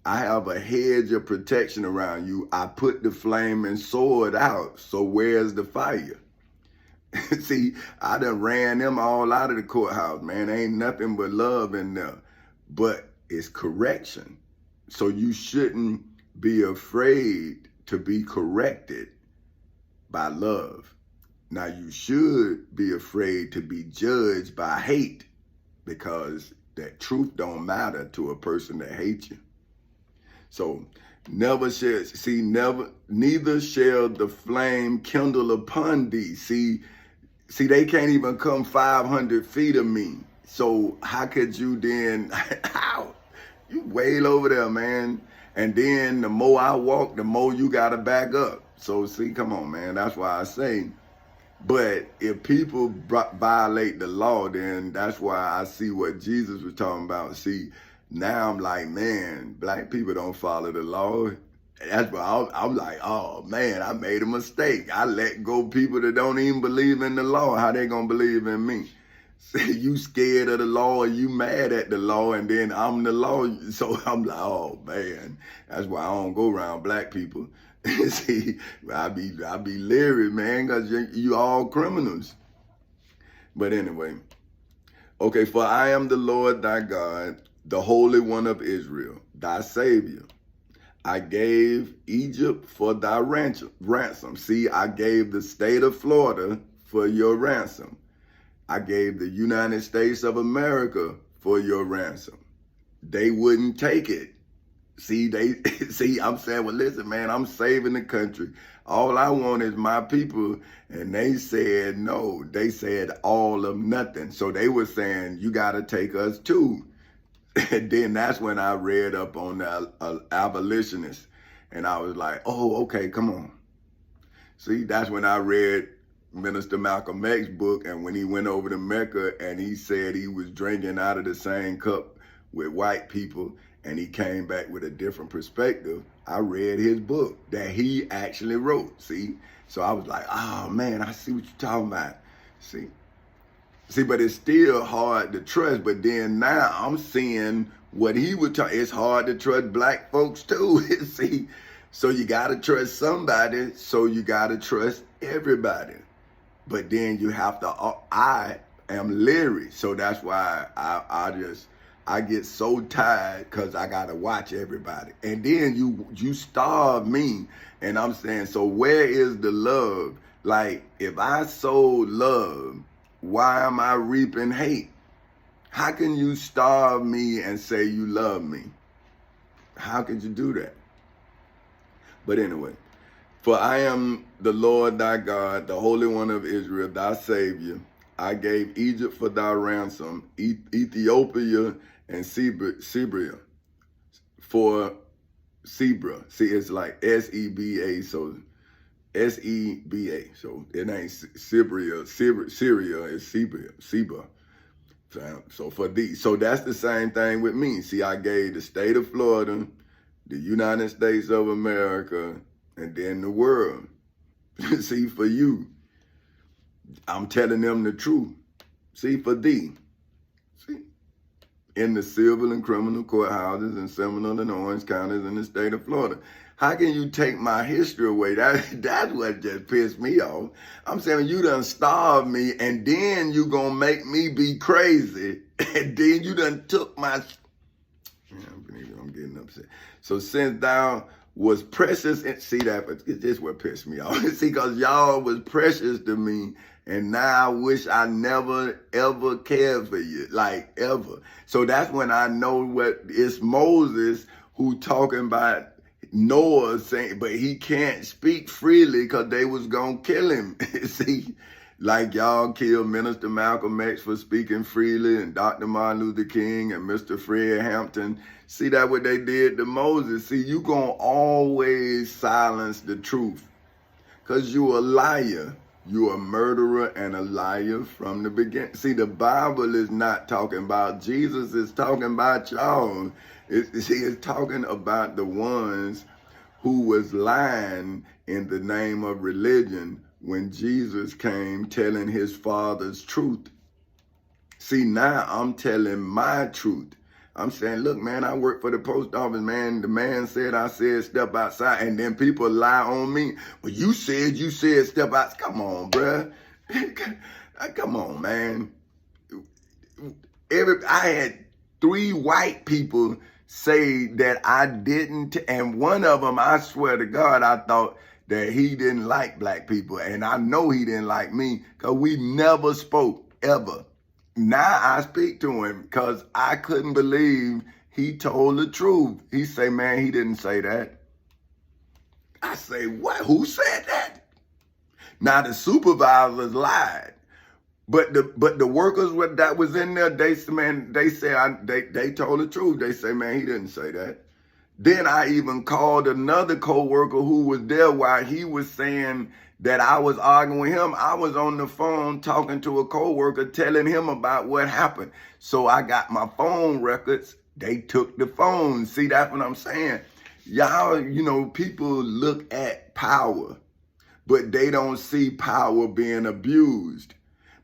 I have a hedge of protection around you. I put the flaming sword out. So where's the fire? See, I done ran them all out of the courthouse, man. Ain't nothing but love in there. But it's correction. So you shouldn't be afraid to be corrected by love. Now you should be afraid to be judged by hate, because that truth don't matter to a person that hates you. So neither shall the flame kindle upon thee. See, they can't even come 500 feet of me. So how could you then, how? You way over there, man. And then the more I walk, the more you got to back up. So see, come on, man. That's why I say, but if people violate the law, then that's why I see what Jesus was talking about. See, now I'm like, man, black people don't follow the law. That's why I'm like, oh man, I made a mistake. I let go people that don't even believe in the law. How they gonna believe in me? See, you scared of the law and you mad at the law, and then I'm the law. So I'm like, oh man, that's why I don't go around black people. See, I be leery, man, because you all criminals. But anyway, okay, for I am the Lord thy God, the Holy One of Israel, thy Savior. I gave Egypt for thy ransom. See, I gave the state of Florida for your ransom. I gave the United States of America for your ransom. They wouldn't take it. See, I'm saying, well, listen, man, I'm saving the country. All I want is my people. And they said no. They said all of nothing. So they were saying, you got to take us too. And then that's when I read up on the abolitionists. And I was like, oh, okay, come on. See, that's when I read Minister Malcolm X's book. And when he went over to Mecca and he said he was drinking out of the same cup with white people, and he came back with a different perspective, I read his book that he actually wrote, see? So I was like, oh man, I see what you're talking about, see? See, but it's still hard to trust, but then now I'm seeing what he would talk. It's hard to trust black folks too, see? So you gotta trust somebody, so you gotta trust everybody. But then you have to, I am leery, so that's why I get so tired because I got to watch everybody. And then you starve me. And I'm saying, so where is the love? Like, if I sow love, why am I reaping hate? How can you starve me and say you love me? How could you do that? But anyway, for I am the Lord thy God, the Holy One of Israel, thy Savior. I gave Egypt for thy ransom, Ethiopia and Sebria for Sebra. See, it's like S-E-B-A, so S-E-B-A. So it ain't Sebria. Syria is Seba. So for these. So that's the same thing with me. See, I gave the state of Florida the United States of America, and then the world. See, for you, I'm telling them the truth. See, for thee, see, in the civil and criminal courthouses in Seminole and Orange counties in the state of Florida. How can you take my history away? That's what just pissed me off. I'm saying you done starved me, and then you gonna make me be crazy, and then you done took my... I'm getting upset. So since thou was precious, and see that, but this what pissed me off. See, because y'all was precious to me, and now I wish I never, ever cared for you, like ever. So that's when I know what it's Moses who talking about Noah saying, but he can't speak freely because they was going to kill him. See, like y'all killed Minister Malcolm X for speaking freely, and Dr. Martin Luther King and Mr. Fred Hampton. See that what they did to Moses. See, you going to always silence the truth because you a liar. You a murderer and a liar from the beginning. See, the Bible is not talking about Jesus. It's talking about y'all. It's talking about the ones who was lying in the name of religion when Jesus came telling his Father's truth. See, now I'm telling my truth. I'm saying, look, man, I work for the post office, man. The man said, I said, step outside. And then people lie on me. Well, you said, step out. Come on, bruh. Come on, man. I had 3 white people say that I didn't. And one of them, I swear to God, I thought that he didn't like black people. And I know he didn't like me because we never spoke, ever. Now I speak to him because I couldn't believe he told the truth. He say, man, he didn't say that. I say, what? Who said that? Now the supervisors lied. But the workers that was in there, they said they told the truth. They say, man, he didn't say that. Then I even called another co-worker who was there while he was saying that I was arguing with him. I was on the phone talking to a co-worker telling him about what happened. So I got my phone records. They took the phone. See, that's what I'm saying. Y'all, people look at power, but they don't see power being abused.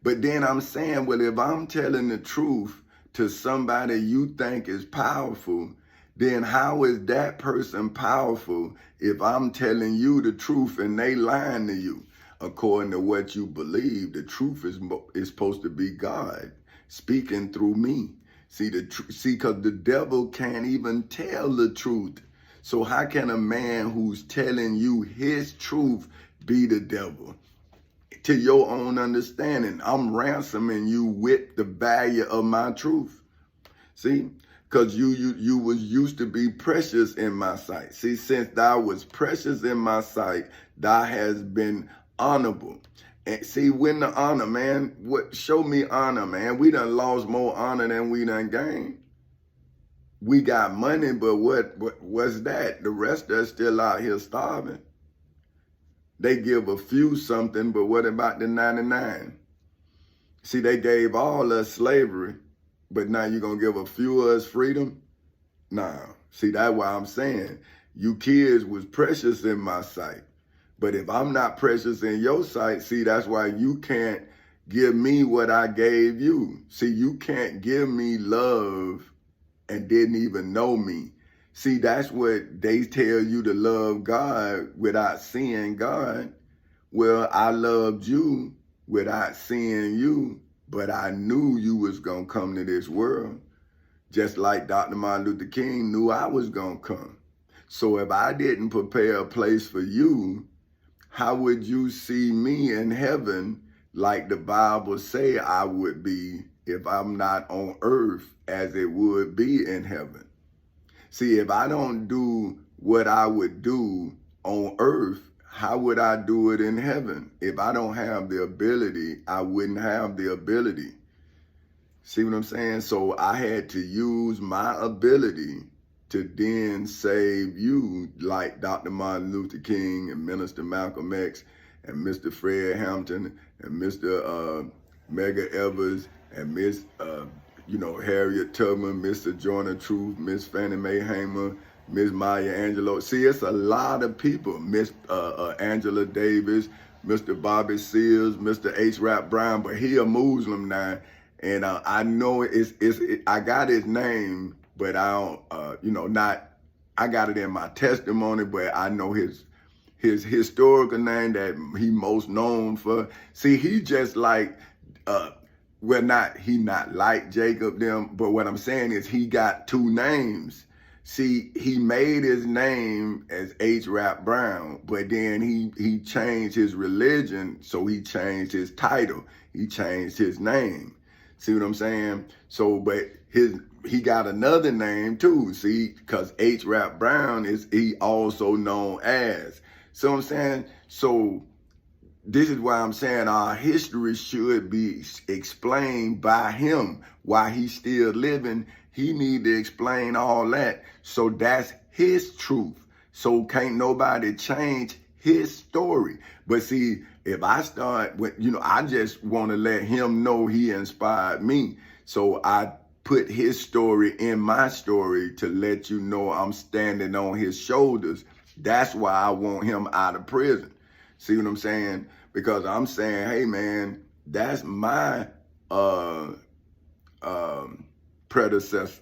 But then I'm saying, well, if I'm telling the truth to somebody you think is powerful, then how is that person powerful if I'm telling you the truth and they lying to you? According to what you believe, the truth is supposed to be God speaking through me. See, because the devil can't even tell the truth. So how can a man who's telling you his truth be the devil? To your own understanding, I'm ransoming you with the value of my truth. See? Because you was used to be precious in my sight. See, since thou was precious in my sight, thou has been honorable. And see, when the honor, man, show me honor, man. We done lost more honor than we done gained. We got money, but what's that? The rest are still out here starving. They give a few something, but what about the 99? See, they gave all us slavery. But now you're going to give a few of us freedom? Nah. See, that's why I'm saying you kids was precious in my sight. But if I'm not precious in your sight, see, that's why you can't give me what I gave you. See, you can't give me love and didn't even know me. See, that's what they tell you to love God without seeing God. Well, I loved you without seeing you. But I knew you was going to come to this world, just like Dr. Martin Luther King knew I was going to come. So if I didn't prepare a place for you, how would you see me in heaven like the Bible say I would be if I'm not on earth as it would be in heaven? See, if I don't do what I would do on earth, how would I do it in heaven? If I don't have the ability, I wouldn't have the ability. See what I'm saying? So I had to use my ability to then save you, like Dr. Martin Luther King and Minister Malcolm X and Mr. Fred Hampton and Mr. Medgar Evers and Miss Harriet Tubman, Mr. Joyner Truth, Miss Fannie Mae Hamer, Miss Maya Angelou. See, it's a lot of people. Miss Angela Davis, Mr. Bobby Seals, Mr. H. Rap Brown, but he a Muslim now, and I know I got his name, but I don't, not. I got it in my testimony, but I know his historical name that he most known for. See, he just like he not like Jacob them, but what I'm saying is he got two names. See, he made his name as H. Rap Brown, but then he changed his religion, so he changed his title. He changed his name. See what I'm saying? So, but he got another name too, see, because H. Rap Brown he also known as. So I'm saying, so this is why I'm saying our history should be explained by him. While he's still living, he need to explain all that. So that's his truth. So can't nobody change his story. But see, if I start with, I just want to let him know he inspired me. So I put his story in my story to let you know I'm standing on his shoulders. That's why I want him out of prison. See what I'm saying? Because I'm saying, hey man, that's my predecessor.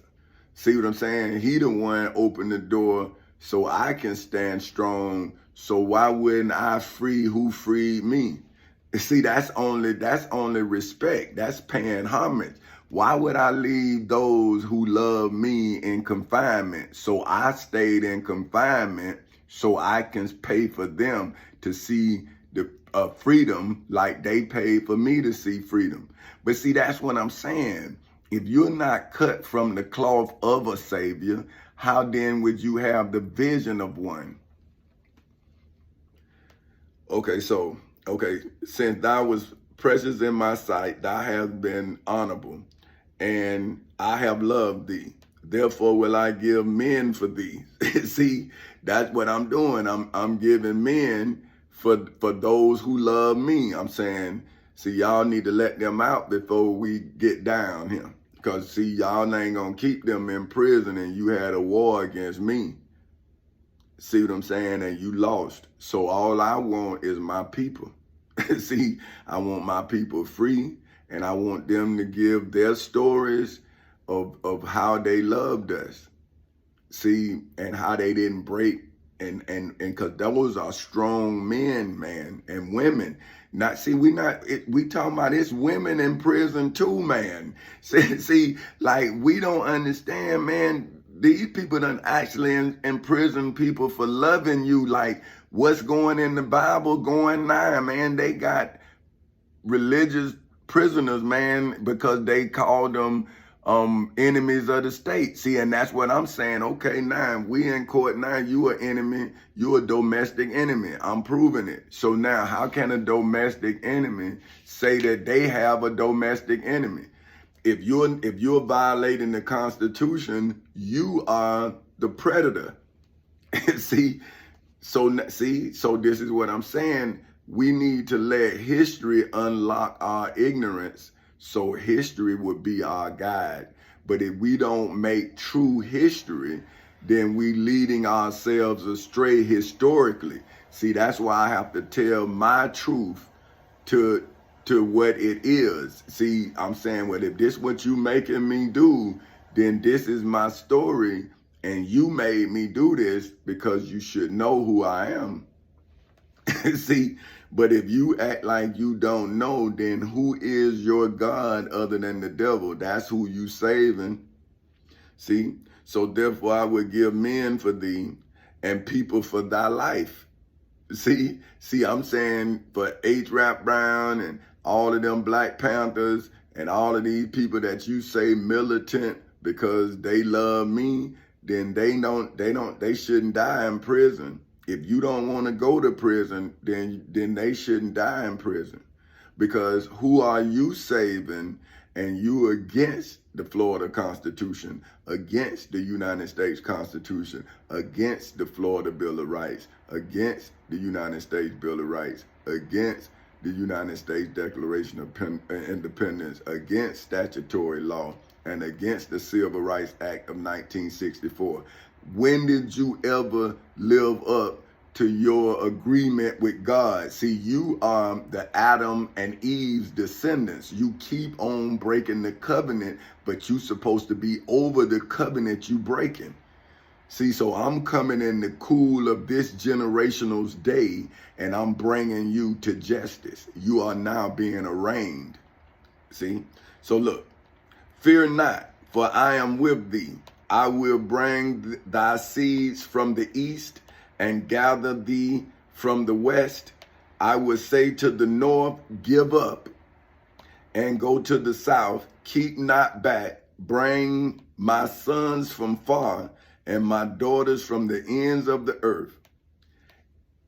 See what I'm saying? He the one opened the door so I can stand strong. So why wouldn't I free who freed me? See, that's only respect. That's paying homage. Why would I leave those who love me in confinement? So I stayed in confinement so I can pay for them to see the freedom like they paid for me to see freedom. But see, that's what I'm saying. If you're not cut from the cloth of a savior, how then would you have the vision of one? Okay, since thou was precious in my sight, thou hast been honorable, and I have loved thee. Therefore will I give men for thee. See, that's what I'm doing. I'm giving men for those who love me. I'm saying, see, y'all need to let them out before we get down here. Because, see, y'all ain't going to keep them in prison and you had a war against me. See what I'm saying? And you lost. So all I want is my people. See, I want my people free, and I want them to give their stories of how they loved us. See, and how they didn't break. And because those are strong men, man, and women. We talking about it's women in prison too, man. See, like we don't understand, man. These people done actually imprison people for loving you. Like what's going in the Bible going now, man. They got religious prisoners, man, because they called them enemies of the state. See, and that's what I'm saying. Okay, now we in court now. You an enemy. You a domestic enemy. I'm proving it. So now, how can a domestic enemy say that they have a domestic enemy? If you're violating the Constitution, you are the predator. So this is what I'm saying. We need to let history unlock our ignorance, so history would be our guide. But if we don't make true history, then we leading ourselves astray historically. See, that's why I have to tell my truth to what it is. See, I'm saying, well, if this what you making me do, then this is my story, and you made me do this because you should know who I am. See, but if you act like you don't know, then who is your God other than the devil? That's who you saving. See, so therefore I will give men for thee and people for thy life. See, I'm saying for H. Rap Brown and all of them Black Panthers and all of these people that you say militant because they love me, then they shouldn't die in prison. If you don't want to go to prison, then they shouldn't die in prison. Because who are you saving? And you against the Florida Constitution, against the United States Constitution, against the Florida Bill of Rights, against the United States Bill of Rights, against the United States Declaration of Independence, against statutory law, and against the Civil Rights Act of 1964. When did you ever live up to your agreement with God? See, you are the Adam and Eve's descendants. You keep on breaking the covenant, but you're supposed to be over the covenant you breaking. See, so I'm coming in the cool of this generational's day, and I'm bringing you to justice. You are now being arraigned. See? So look, fear not, for I am with thee. I will bring thy seeds from the east and gather thee from the west. I will say to the north, give up, and go to the south, keep not back. Bring my sons from far and my daughters from the ends of the earth.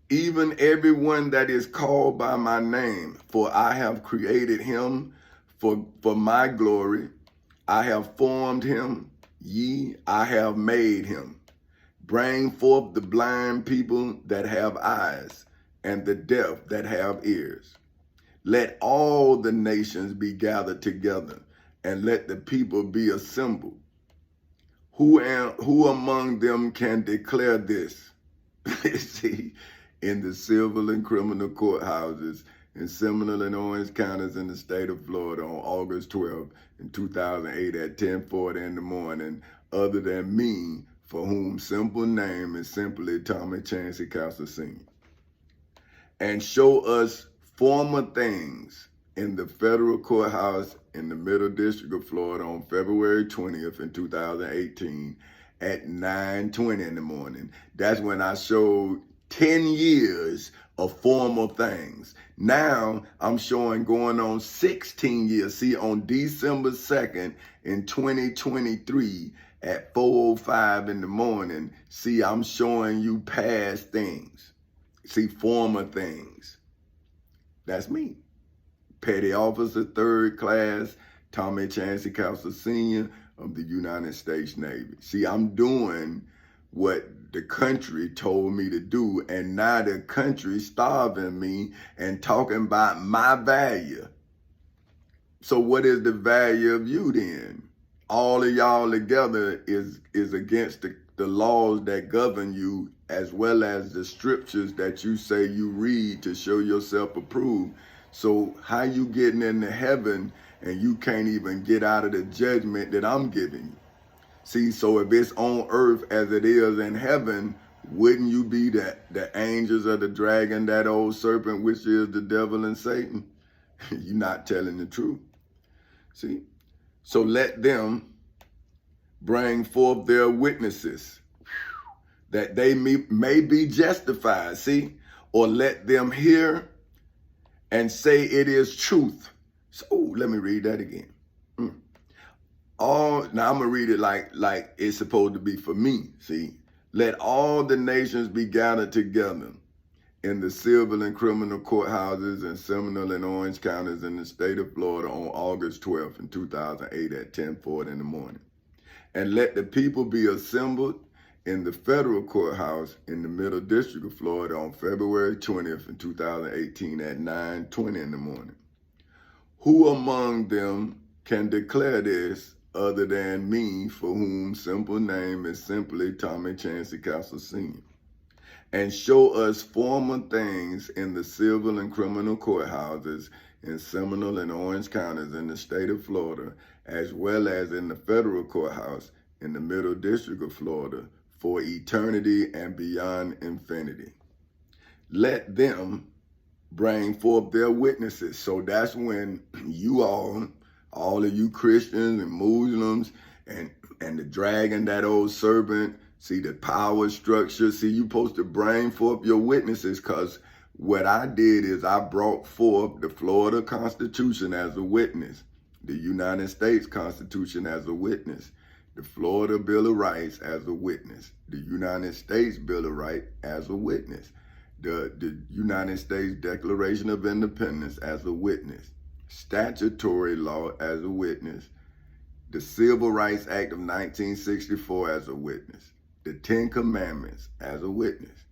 Even everyone that is called by my name, for I have created him for my glory. I have formed him, I have made him. Bring forth the blind people that have eyes, and the deaf that have ears. Let all the nations be gathered together, and let the people be assembled. Who among them can declare this? See, in the civil and criminal courthouses in Seminole and Orange counties in the state of Florida on August 12th in 2008 at 10:40 in the morning, other than me, for whom simple name is simply Tommy Chancey Castle Sr. And show us former things in the federal courthouse in the Middle District of Florida on February 20th in 2018 at 9:20 in the morning. That's when I showed 10 years of former things. Now I'm showing going on 16 years. See, on December 2nd in 2023 at 4:05 in the morning, see, I'm showing you past things. See, former things. That's me. Petty Officer, 3rd Class, Tommy Chancey Castle Sr. of the United States Navy. See, I'm doing what the country told me to do, and now the country starving me and talking about my value. So what is the value of you then? All of y'all together is against the laws that govern you, as well as the scriptures that you say you read to show yourself approved. So how you getting into heaven and you can't even get out of the judgment that I'm giving you? See, so if it's on earth as it is in heaven, wouldn't you be the angels of the dragon, that old serpent, which is the devil and Satan? You're not telling the truth. See? So let them bring forth their witnesses, that they may be justified. See? Or let them hear and say it is truth. So let me read that again. Now I'm gonna read it like it's supposed to be for me. See, let all the nations be gathered together in the civil and criminal courthouses in Seminole and Orange counties in the state of Florida on August 12th in 2008 at 10:40 in the morning. And let the people be assembled in the federal courthouse in the Middle District of Florida on February 20th in 2018 at 9:20 in the morning. Who among them can declare this other than me, for whom simple name is simply Tommy Chancey Castle Sr.? And show us former things in the civil and criminal courthouses in Seminole and Orange counties in the state of Florida, as well as in the federal courthouse in the Middle District of Florida, for eternity and beyond infinity. Let them bring forth their witnesses. So that's when you all of you Christians and Muslims and the dragon, that old serpent, see the power structure, see, you supposed to bring forth your witnesses, because what I did is I brought forth the Florida Constitution as a witness, the United States Constitution as a witness, the Florida Bill of Rights as a witness, the United States Bill of Rights as a witness, the United States Declaration of Independence as a witness, statutory law as a witness, the Civil Rights Act of 1964 as a witness, the 10 Commandments as a witness,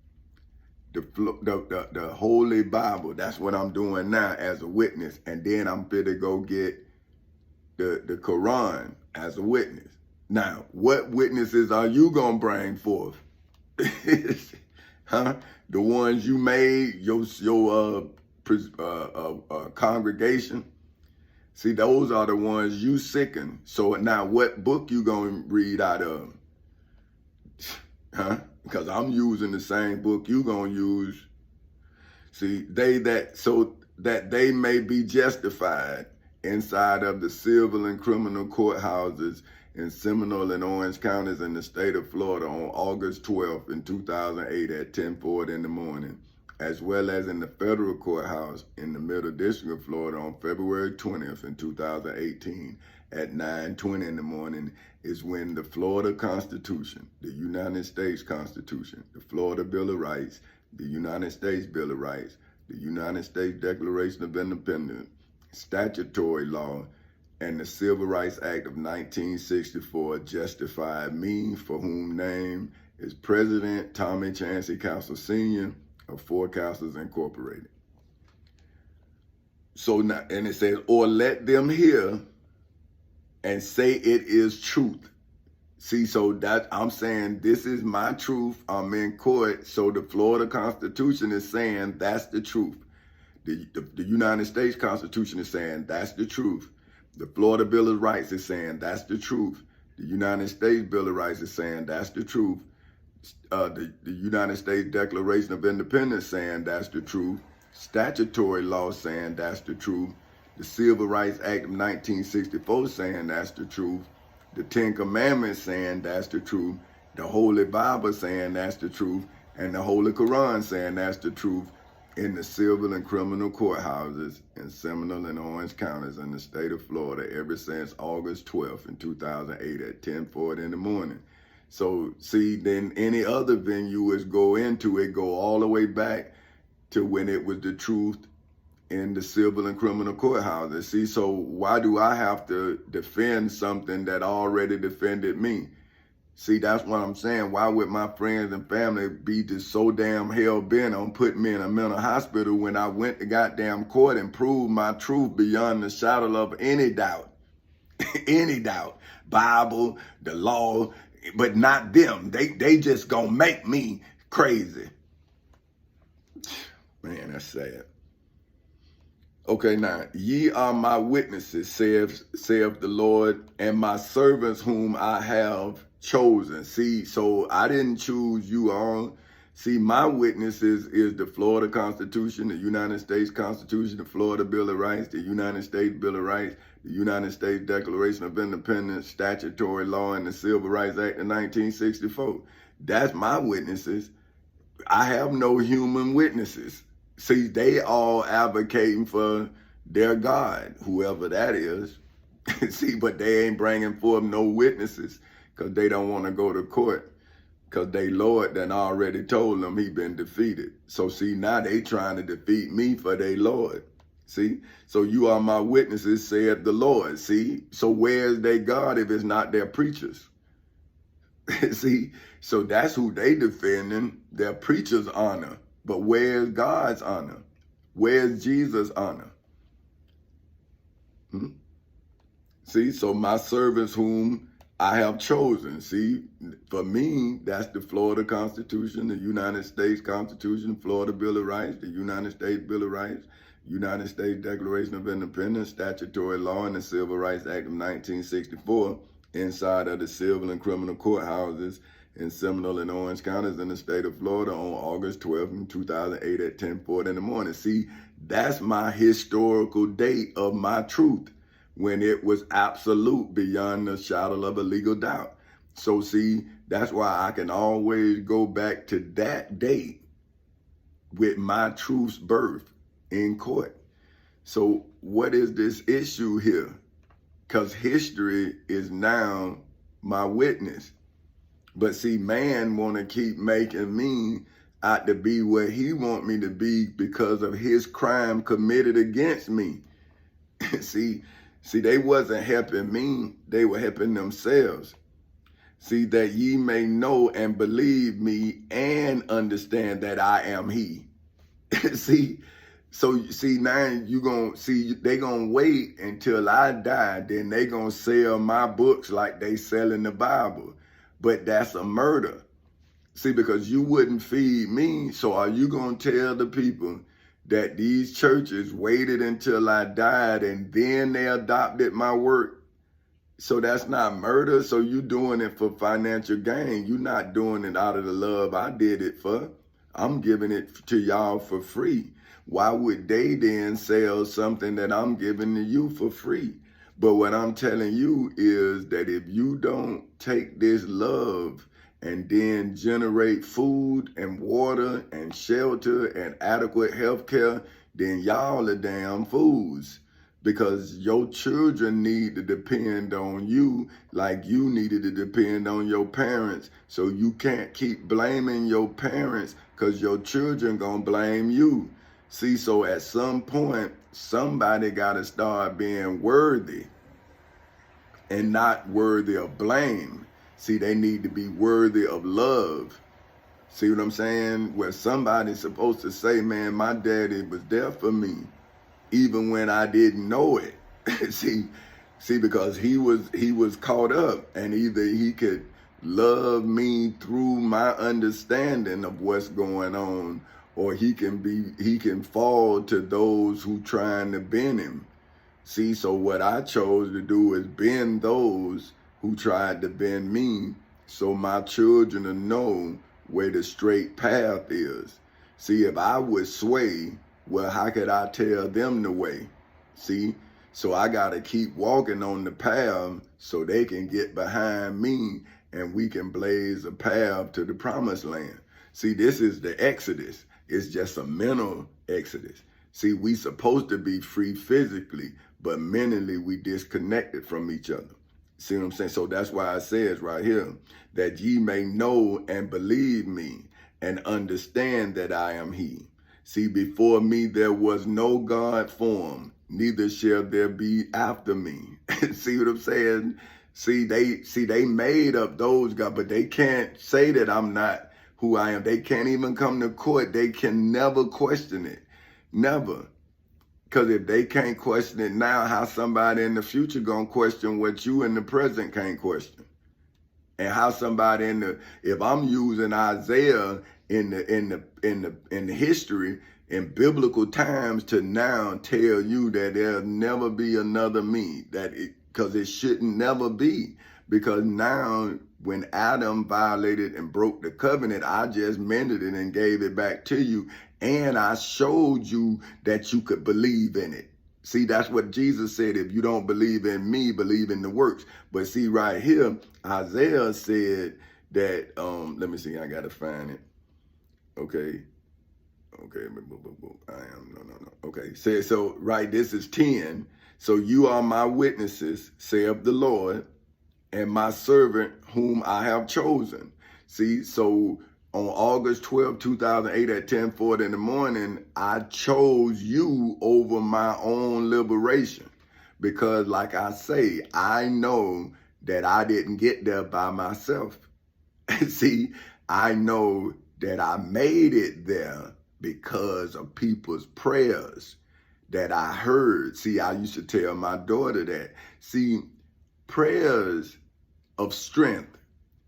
the Holy Bible, that's what I'm doing now as a witness, and then I'm fit to go get the Quran as a witness. Now, what witnesses are you going to bring forth? Huh? The ones you made, your congregation? See, those are the ones you sicken. So now what book you going to read out of? Huh? Because I'm using the same book you going to use. See, so that they may be justified inside of the civil and criminal courthouses in Seminole and Orange counties in the state of Florida on August 12th in 2008 at 10:40 in the morning, as well as in the federal courthouse in the Middle District of Florida on February 20th in 2018 at 9:20 in the morning, is when the Florida Constitution, the United States Constitution, the Florida Bill of Rights, the United States Bill of Rights, the United States Declaration of Independence, statutory law, and the Civil Rights Act of 1964 justified me, for whom name is President Tommy Chancey Castle Sr. of Four Castles Incorporated. So now, and it says, or let them hear and say it is truth. See, so that I'm saying this is my truth. I'm in court. So the Florida Constitution is saying that's the truth. The United States Constitution is saying that's the truth. The Florida Bill of Rights is saying that's the truth. The United States Bill of Rights is saying that's the truth. The United States Declaration of Independence saying that's the truth. Statutory law saying that's the truth. The Civil Rights Act of 1964 saying that's the truth. The Ten Commandments saying that's the truth. The Holy Bible saying that's the truth. And the Holy Quran saying that's the truth in the civil and criminal courthouses in Seminole and Orange counties in the state of Florida ever since August 12th in 2008 at 10:40 in the morning. So see, then any other venue is go into it, go all the way back to when it was the truth in the civil and criminal courthouses. See, so why do I have to defend something that already defended me? See, that's what I'm saying. Why would my friends and family be just so damn hell-bent on putting me in a mental hospital when I went to goddamn court and proved my truth beyond the shadow of any doubt? Any doubt. Bible, the law, but not them. They just gonna make me crazy. Man, that's sad. Okay, now, ye are my witnesses, saith the Lord, and my servants whom I have chosen. See, so I didn't choose you all. See, my witnesses is the Florida Constitution, the United States Constitution, the Florida Bill of Rights, the United States Bill of Rights, the United States Declaration of Independence, statutory law, and the Civil Rights Act of 1964. That's my witnesses. I have no human witnesses. See, they all advocating for their God, whoever that is. See, but they ain't bringing forth no witnesses because they don't want to go to court because they Lord done already told them he been defeated. So see, now they trying to defeat me for their Lord. See, so you are my witnesses, saith the Lord. See, so where's their God if it's not their preachers? See, so that's who they defending, their preachers' honor. But where's God's honor? Where's Jesus' honor? See, so my servants whom I have chosen. See, for me, that's the Florida Constitution, the United States Constitution, Florida Bill of Rights, the United States Bill of Rights, United States Declaration of Independence, statutory law, and the Civil Rights Act of 1964 inside of the civil and criminal courthouses in Seminole and Orange counties in the state of Florida on August 12th, 2008 at 10:40 in the morning. See, that's my historical date of my truth when it was absolute beyond the shadow of a legal doubt. So see, that's why I can always go back to that date with my truth's birth in court. So what is this issue here? Because history is now my witness. But see, man want to keep making me out to be where he want me to be because of his crime committed against me. See, they wasn't helping me. They were helping themselves. See, that ye may know and believe me and understand that I am he. See, So you see, now you gonna see they gonna wait until I die, then they gonna sell my books like they selling the Bible. But that's a murder. See, because you wouldn't feed me, so are you gonna tell the people that these churches waited until I died and then they adopted my work? So that's not murder. So you doing it for financial gain. You're not doing it out of the love I did it for. I'm giving it to y'all for free. Why would they then sell something that I'm giving to you for free? But what I'm telling you is that if you don't take this love and then generate food and water and shelter and adequate health care, then y'all are damn fools. Because your children need to depend on you like you needed to depend on your parents. So you can't keep blaming your parents because your children gonna blame you. See, so at some point, somebody gotta start being worthy and not worthy of blame. See, they need to be worthy of love. See what I'm saying? Where somebody's supposed to say, man, my daddy was there for me, even when I didn't know it. see, because he was caught up, and either he could love me through my understanding of what's going on, or he can fall to those who trying to bend him. See, so what I chose to do is bend those who tried to bend me, so my children will know where the straight path is. See, if I would sway, well, how could I tell them the way? See, so I got to keep walking on the path so they can get behind me and we can blaze a path to the promised land. See, this is the Exodus. It's just a mental exodus. See, we supposed to be free physically, but mentally we disconnected from each other. See what I'm saying? So that's why it says right here that ye may know and believe me and understand that I am he. See, before me there was no God formed, neither shall there be after me. See what I'm saying? See, they made up those gods, but they can't say that I'm not who I am. They can't even come to court. They can never question it. Never. Because if they can't question it now, how somebody in the future gonna question what you in the present can't question? And how somebody if I'm using Isaiah in the history in biblical times to now tell you that there'll never be another me, because it shouldn't never be. Because now when Adam violated and broke the covenant, I just mended it and gave it back to you. And I showed you that you could believe in it. See, that's what Jesus said. If you don't believe in me, believe in the works. But see, right here, Isaiah said that, let me see, I got to find it. Okay. Okay, so right, this is 10. So you are my witnesses, saith the Lord, and my servant whom I have chosen. See, so on August 12, 2008 at 10:40 in the morning, I chose you over my own liberation. Because like I say, I know that I didn't get there by myself. See, I know that I made it there because of people's prayers that I heard. See, I used to tell my daughter that. See, prayers of strength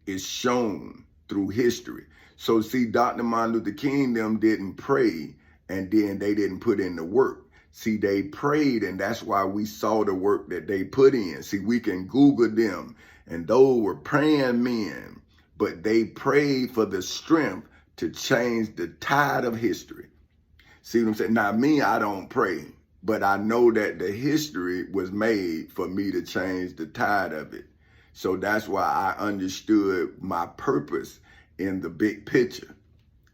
is shown through history. So see, Dr. Martin Luther King, them didn't pray and then they didn't put in the work. See, they prayed, and that's why we saw the work that they put in. See, we can Google them, and those were praying men, but they prayed for the strength to change the tide of history. See what I'm saying? Now, me, I don't pray, but I know that the history was made for me to change the tide of it. So that's why I understood my purpose in the big picture.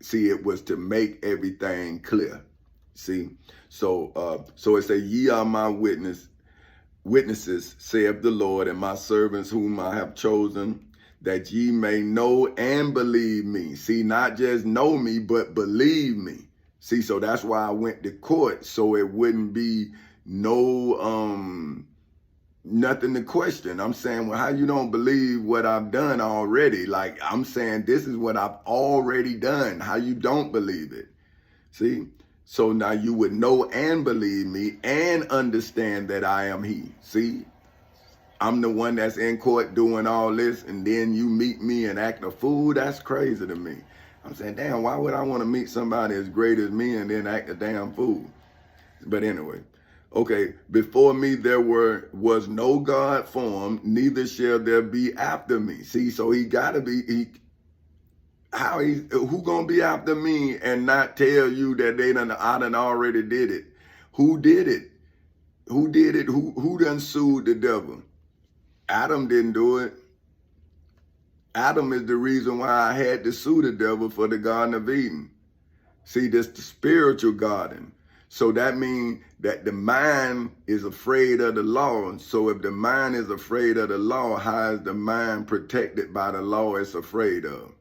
See, it was to make everything clear. See, so it says, ye are my witnesses, saith the Lord, and my servants whom I have chosen, that ye may know and believe me. See, not just know me, but believe me. See, so that's why I went to court, so it wouldn't be no nothing to question. I'm saying, well, how you don't believe what I've done already? Like, I'm saying this is what I've already done. How you don't believe it? See? So now you would know and believe me and understand that I am he. See, I'm the one that's in court doing all this, and then you meet me and act a fool. That's crazy to me. I'm saying, damn, why would I want to meet somebody as great as me and then act a damn fool? But anyway, okay, before me there was no God formed, neither shall there be after me. See, so he gotta be, who gonna be after me and not tell you that I done already did it? Who did it? Who did it? Who done sued the devil? Adam didn't do it. Adam is the reason why I had to sue the devil for the Garden of Eden. See, this the spiritual garden. So that means that the mind is afraid of the law. So if the mind is afraid of the law, how is the mind protected by the law it's afraid of?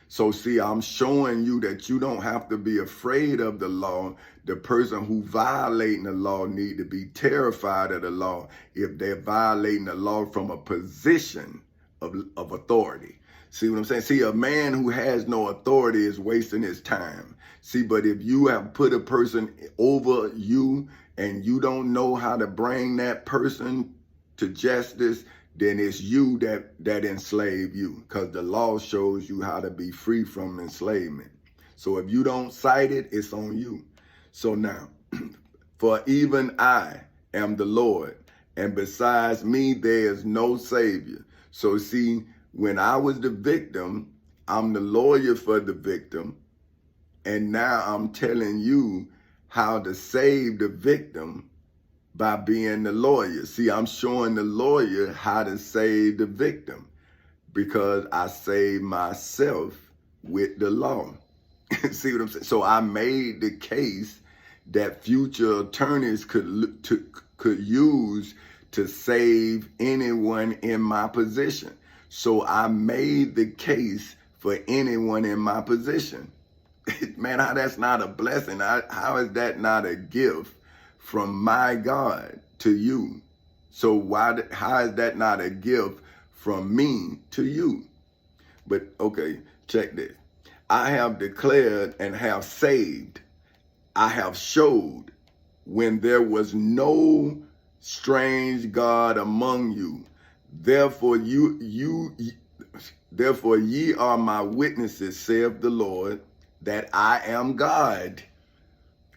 So see, I'm showing you that you don't have to be afraid of the law. The person who violating the law need to be terrified of the law if they're violating the law from a position of authority. See what I'm saying? See, a man who has no authority is wasting his time. See, but if you have put a person over you and you don't know how to bring that person to justice, then it's you that enslave you, because the law shows you how to be free from enslavement. So if you don't cite it, it's on you. So now, for even I am the Lord, and besides me, there is no Savior. So see, when I was the victim, I'm the lawyer for the victim. And now I'm telling you how to save the victim by being the lawyer. See, I'm showing the lawyer how to save the victim because I saved myself with the law. See what I'm saying? So I made the case that future attorneys could use to save anyone in my position. So I made the case for anyone in my position. Man, how that's not a blessing? How is that not a gift from my God to you? So how is that not a gift from me to you? But okay, check this. I have declared and have saved. I have showed when there was no strange God among you. Therefore ye are my witnesses, saith the Lord, that I am God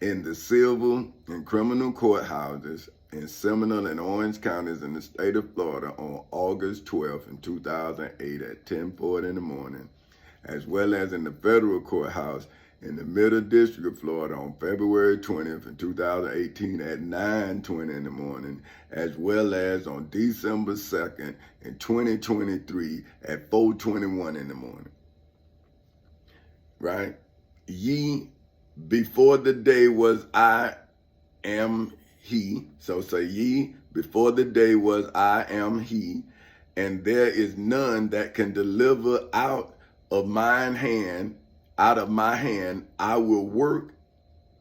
in the civil and criminal courthouses in Seminole and Orange counties in the state of Florida on August 12th in 2008 at 10:40 in the morning, as well as in the federal courthouse in the Middle District of Florida on February 20th in 2018 at 9:20 in the morning, as well as on December 2nd in 2023 at 4:21 in the morning. Right? Ye, before the day was I am he. So say ye, before the day was I am he, and there is none that can deliver out of my hand, I will work,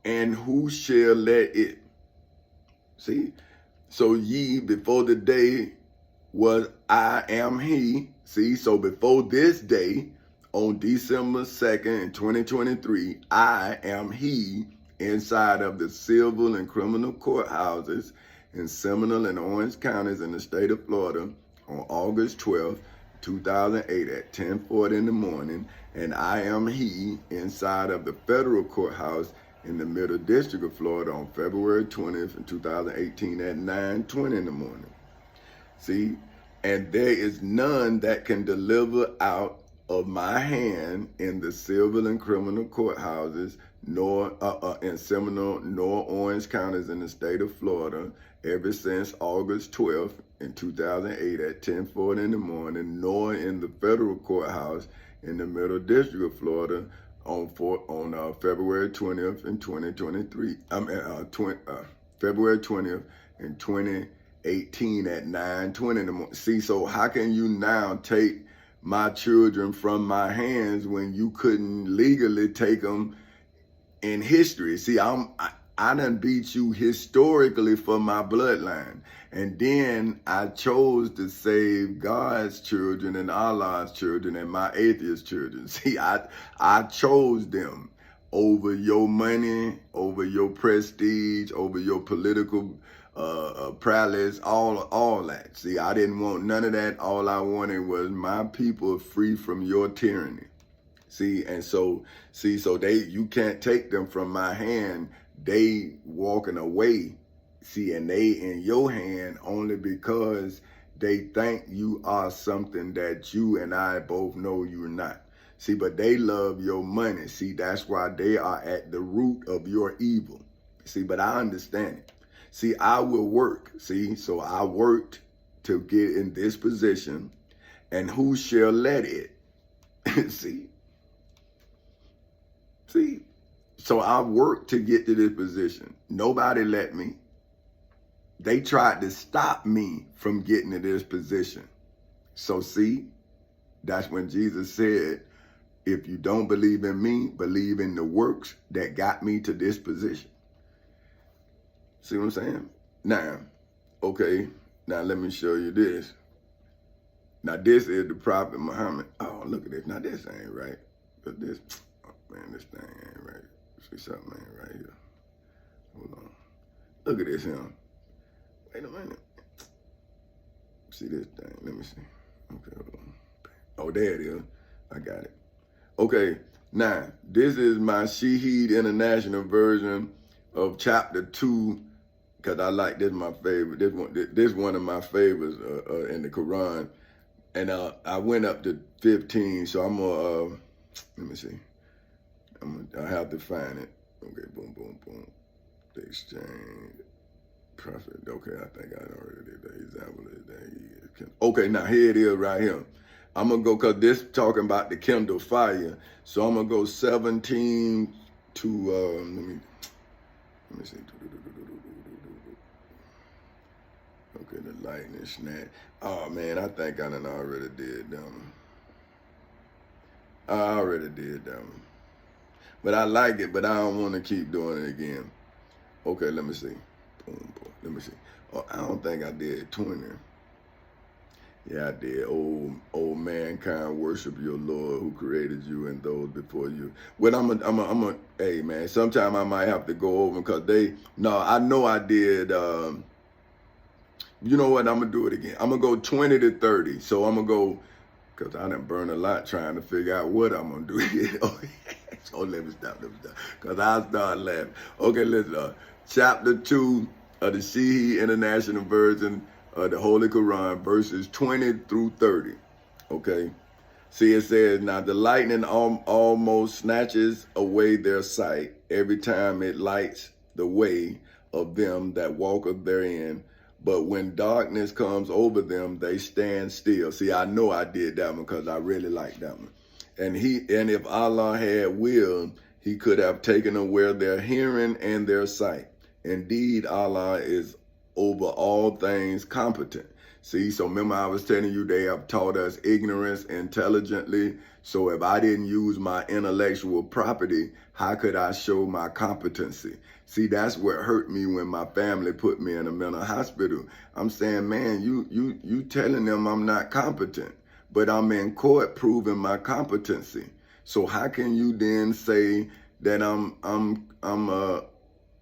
and who shall let it? See? So ye, before the day was I am he. See? So before this day, on December 2nd in 2023, I am he inside of the civil and criminal courthouses in Seminole and Orange counties in the state of Florida on August 12th, 2008 at 10:40 in the morning. And I am he inside of the federal courthouse in the Middle District of Florida on February 20th in 2018 at 9:20 in the morning. See, and there is none that can deliver out of my hand in the civil and criminal courthouses, nor in Seminole nor Orange counties in the state of Florida, ever since August 12th in 2008 at 10:40 in the morning, nor in the federal courthouse in the Middle District of Florida on February 20th in 2023. February 20th in 2018 at 9:20 in the morning. See, so how can you now take my children from my hands when you couldn't legally take them in history? See, I done beat you historically for my bloodline. And then I chose to save God's children and Allah's children and my atheist children. See, I chose them over your money, over your prestige, over your political prowess, all that. See, I didn't want none of that. All I wanted was my people free from your tyranny. See, and so you can't take them from my hand. They walking away. See, and they in your hand only because they think you are something that you and I both know you're not. See, but they love your money. See, that's why they are at the root of your evil. See, but I understand it. See, I will work. See, so I worked to get in this position, and who shall let it? See, so I worked to get to this position. Nobody let me. They tried to stop me from getting to this position. So see, that's when Jesus said, if you don't believe in me, believe in the works that got me to this position. See what I'm saying? Now, okay, now let me show you this. Now this is the Prophet Muhammad. Oh, look at this. Now this ain't right. But this, oh man, this thing ain't right. See something ain't right here. Hold on. Look at this here. Wait a minute. See this thing. Let me see. Okay, hold on. Oh, there it is. I got it. Okay, now this is my Shaheed International version of chapter 2, because I like this. My favorite. This one of my favorites in the Quran, and I went up to 15. So I'm gonna let me see. I have to find it. Okay, boom, boom, boom. The exchange. Prophet. Okay, I think I already did that example. Okay, now here it is right here. I'm gonna go, cause this talking about the Kindle Fire. So I'm gonna go 17 to let me see. Okay, the lightning snap. Oh man, I think I done already did them. I already did them. But I like it, but I don't want to keep doing it again. Okay, let me see. Boom, boom. Let me see. Oh, I don't think I did 20. Yeah, I did. Old mankind, worship your Lord who created you and those before you. Well, hey man, sometime I might have to go over because I know I did, you know what, I'm gonna do it again. I'm gonna go 20 to 30. So I'm gonna go, because I done burned a lot trying to figure out what I'm gonna do here. So let me stop, because I'll start laughing. Okay, listen, chapter 2 of the Shaheed International Version the Holy Quran, verses 20 through 30. Okay. See, it says, now the lightning almost snatches away their sight every time it lights the way of them that walketh therein. But when darkness comes over them, they stand still. See, I know I did that one because I really like that one. And if Allah had willed, he could have taken away their hearing and their sight. Indeed, Allah is over all things competent. See, so remember I was telling you they have taught us ignorance intelligently. So if I didn't use my intellectual property, how could I show my competency? See, that's what hurt me when my family put me in a mental hospital. I'm saying, man, you telling them I'm not competent, but I'm in court proving my competency. So how can you then say that I'm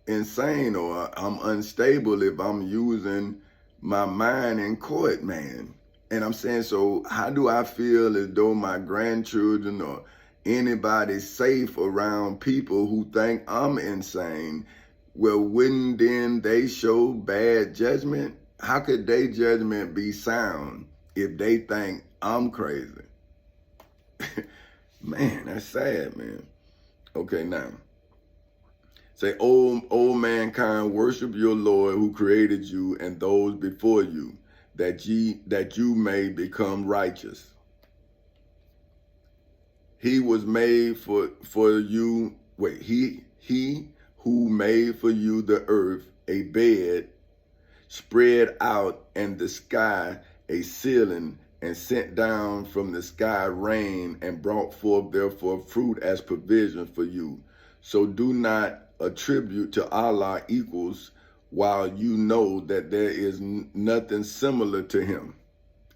insane or I'm unstable if I'm using my mind in court, man? And I'm saying, so how do I feel as though my grandchildren or anybody safe around people who think I'm insane? Well, wouldn't then they show bad judgment? How could their judgment be sound if they think I'm crazy? Man, that's sad, man. Okay, now. Say, old mankind, worship your Lord who created you and those before you, that you may become righteous. He was made for you. Wait, he who made for you the earth a bed, spread out, and the sky a ceiling, and sent down from the sky rain, and brought forth therefore fruit as provision for you. So do not attribute to Allah equals while you know that there is nothing similar to him.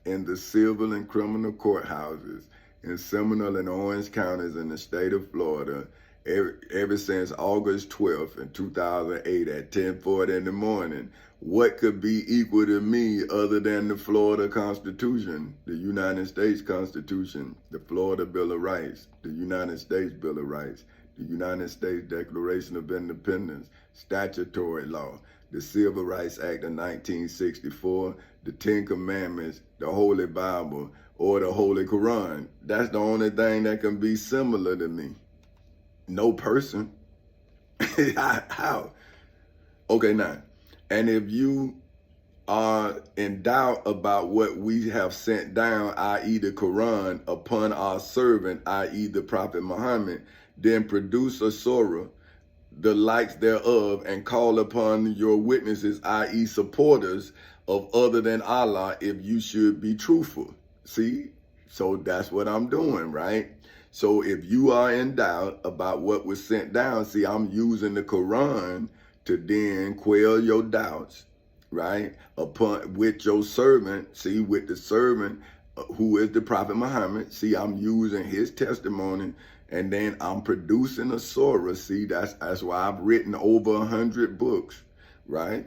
In the civil and criminal courthouses in Seminole and Orange counties in the state of Florida, ever since August 12th in 2008 at 10:40 in the morning. What could be equal to me other than the Florida Constitution, the United States Constitution, the Florida Bill of Rights, the United States Bill of Rights, the United States Declaration of Independence, statutory law, the Civil Rights Act of 1964, the Ten Commandments, the Holy Bible, or the Holy Quran. That's the only thing that can be similar to me. No person. How? Okay, now, and if you are in doubt about what we have sent down, i.e. the Quran, upon our servant, i.e. the Prophet Muhammad, then produce a surah, the likes thereof, and call upon your witnesses, i.e. supporters of other than Allah, if you should be truthful. See? So that's what I'm doing, right? So if you are in doubt about what was sent down, see, I'm using the Quran to then quell your doubts, right? With your servant, see, with the servant who is the Prophet Muhammad. See, I'm using his testimony, and then I'm producing a surah. See, that's why I've written over 100 books, right?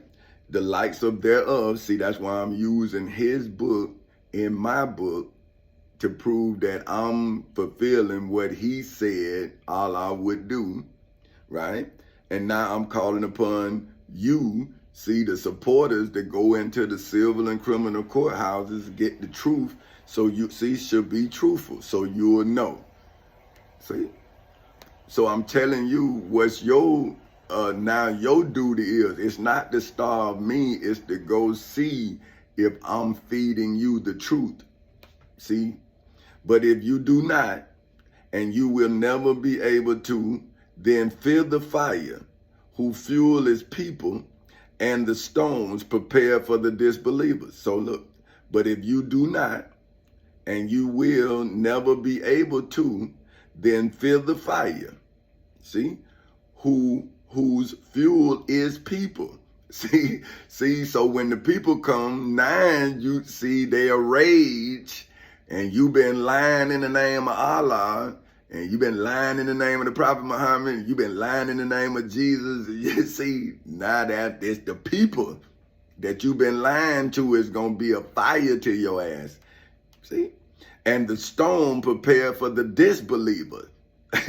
The likes of thereof. See, that's why I'm using his book in my book to prove that I'm fulfilling what he said Allah would do, right? And now I'm calling upon you, see, the supporters that go into the civil and criminal courthouses, get the truth, so you, see, should be truthful, so you'll know. See? So I'm telling you what's your, now your duty is. It's not to starve me, it's to go see if I'm feeding you the truth. See? But if you do not, and you will never be able to, then fear the fire, who fuel is people, and the stones prepare for the disbelievers. So look, but if you do not, and you will never be able to, then fear the fire. See? Whose fuel is people. See, so when the people come, you see their rage, and you've been lying in the name of Allah, and you've been lying in the name of the Prophet Muhammad, and you've been lying in the name of Jesus. You see, now that it's the people that you've been lying to is going to be a fire to your ass. See? And the stone prepared for the disbeliever.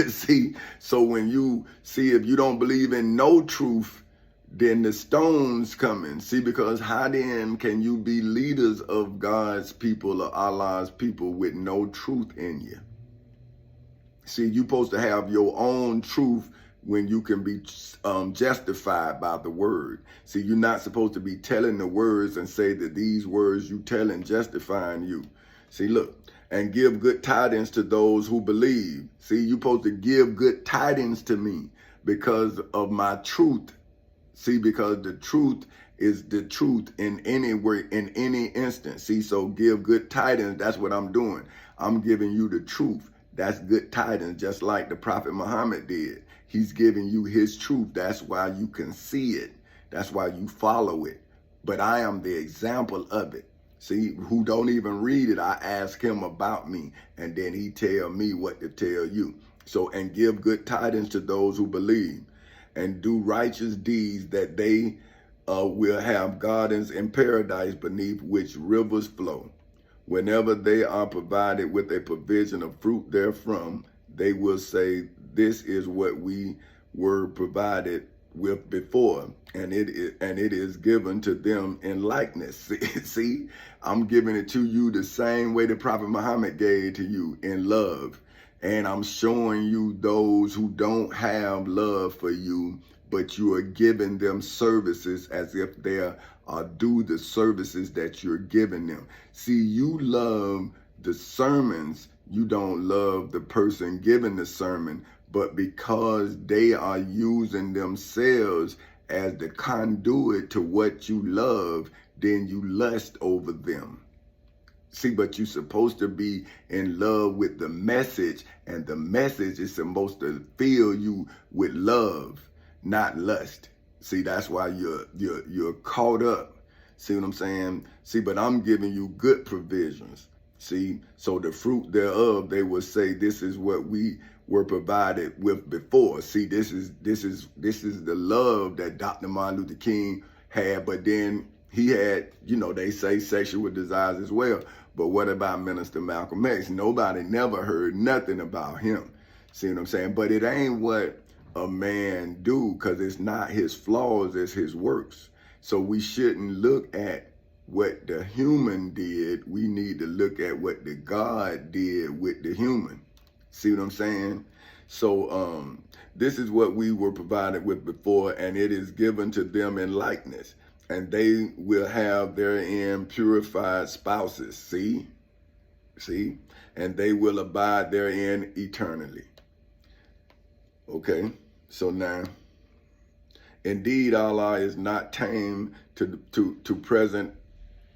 See? So when you see, if you don't believe in no truth, then the stones coming. See, because how then can you be leaders of God's people or Allah's people with no truth in you? See, you're supposed to have your own truth when you can be justified by the word. See, you're not supposed to be telling the words and say that these words you telling justifying you. See, look, and give good tidings to those who believe. See, you're supposed to give good tidings to me because of my truth. See, because the truth is the truth in any way, in any instance. See, so give good tidings. That's what I'm doing. I'm giving you the truth. That's good tidings, just like the Prophet Muhammad did. He's giving you his truth. That's why you can see it. That's why you follow it. But I am the example of it. See, who don't even read it, I ask him about me, and then he tell me what to tell you. So, and give good tidings to those who believe, and do righteous deeds, that they will have gardens in paradise beneath which rivers flow. Whenever they are provided with a provision of fruit therefrom, they will say, this is what we were provided with before, and it is given to them in likeness. See, I'm giving it to you the same way the Prophet Muhammad gave to you, in love. And I'm showing you those who don't have love for you, but you are giving them services as if they are due the services that you're giving them. See, you love the sermons, you don't love the person giving the sermon, but because they are using themselves as the conduit to what you love, then you lust over them. See, but you're supposed to be in love with the message, and the message is supposed to fill you with love, not lust. See, that's why you're caught up. See what I'm saying? See, but I'm giving you good provisions. See, so the fruit thereof, they will say, this is what we were provided with before. See, this is the love that Dr. Martin Luther King had, but then he had, they say sexual desires as well. But what about Minister Malcolm X? Nobody never heard nothing about him. See what I'm saying? But it ain't what a man do, because it's not his flaws, it's his works. So we shouldn't look at what the human did. We need to look at what the God did with the human. See what I'm saying? So this is what we were provided with before, and it is given to them in likeness. And they will have therein purified spouses. See? And they will abide therein eternally. Okay, so now, indeed, Allah is not tame to present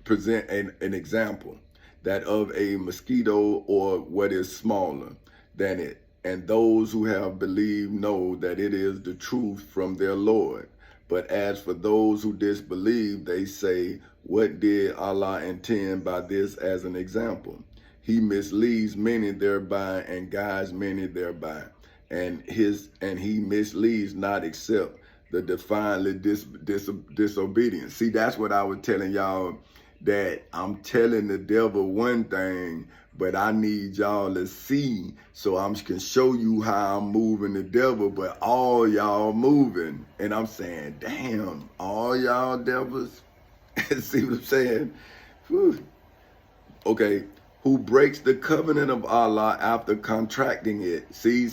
an example, that of a mosquito or what is smaller than it. And those who have believed know that it is the truth from their Lord. But as for those who disbelieve, they say, what did Allah intend by this as an example? He misleads many thereby and guides many thereby. And he misleads not except the defiantly disobedient. See, that's what I was telling y'all, that I'm telling the devil one thing, but I need y'all to see, so I can show you how I'm moving the devil, but all y'all moving. And I'm saying, damn, all y'all devils. See what I'm saying? Whew. Okay, who breaks the covenant of Allah after contracting it. See,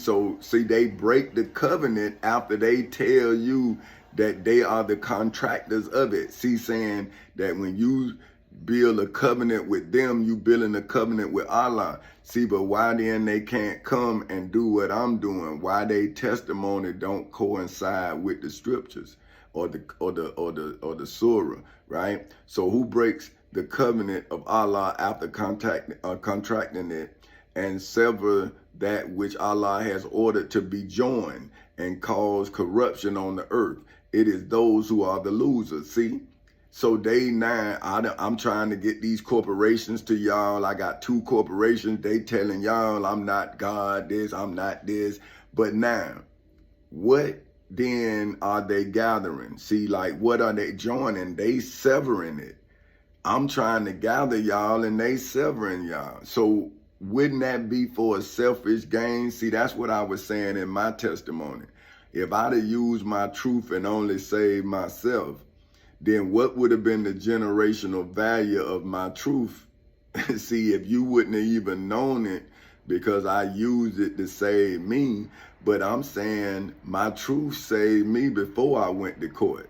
they break the covenant after they tell you that they are the contractors of it. See, saying that when you build a covenant with them, you building a covenant with Allah. See, but why then they can't come and do what I'm doing? Why they testimony don't coincide with the scriptures or the surah, right? So who breaks the covenant of Allah after contracting it and sever that which Allah has ordered to be joined and cause corruption on the earth? It is those who are the losers. See? So day 9, I'm trying to get these corporations to y'all. I got 2 corporations. They telling y'all I'm not God this, I'm not this. But now, what then are they gathering? See, like, what are they joining? They severing it. I'm trying to gather y'all and they severing y'all. So wouldn't that be for a selfish gain? See, that's what I was saying in my testimony. If I'd have used my truth and only saved myself, then what would have been the generational value of my truth? See, if you wouldn't have even known it because I used it to save me, but I'm saying my truth saved me before I went to court.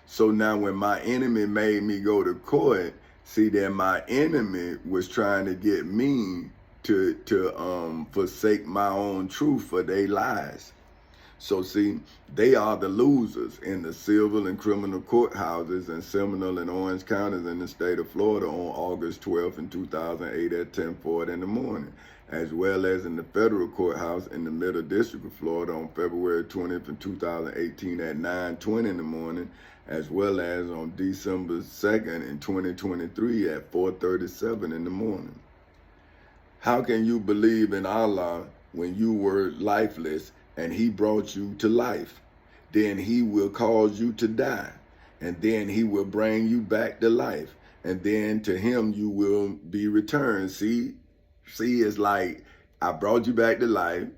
So now when my enemy made me go to court, see, then my enemy was trying to get me to forsake my own truth for their lies. So see, they are the losers in the civil and criminal courthouses in Seminole and Orange counties in the state of Florida on August 12th in 2008 at 10:40 in the morning, as well as in the federal courthouse in the Middle District of Florida on February 20th in 2018 at 9:20 in the morning, as well as on December 2nd in 2023 at 4:37 in the morning. How can you believe in Allah when you were lifeless and he brought you to life? Then he will cause you to die, and then he will bring you back to life, and then to him you will be returned. See, it's like, I brought you back to life,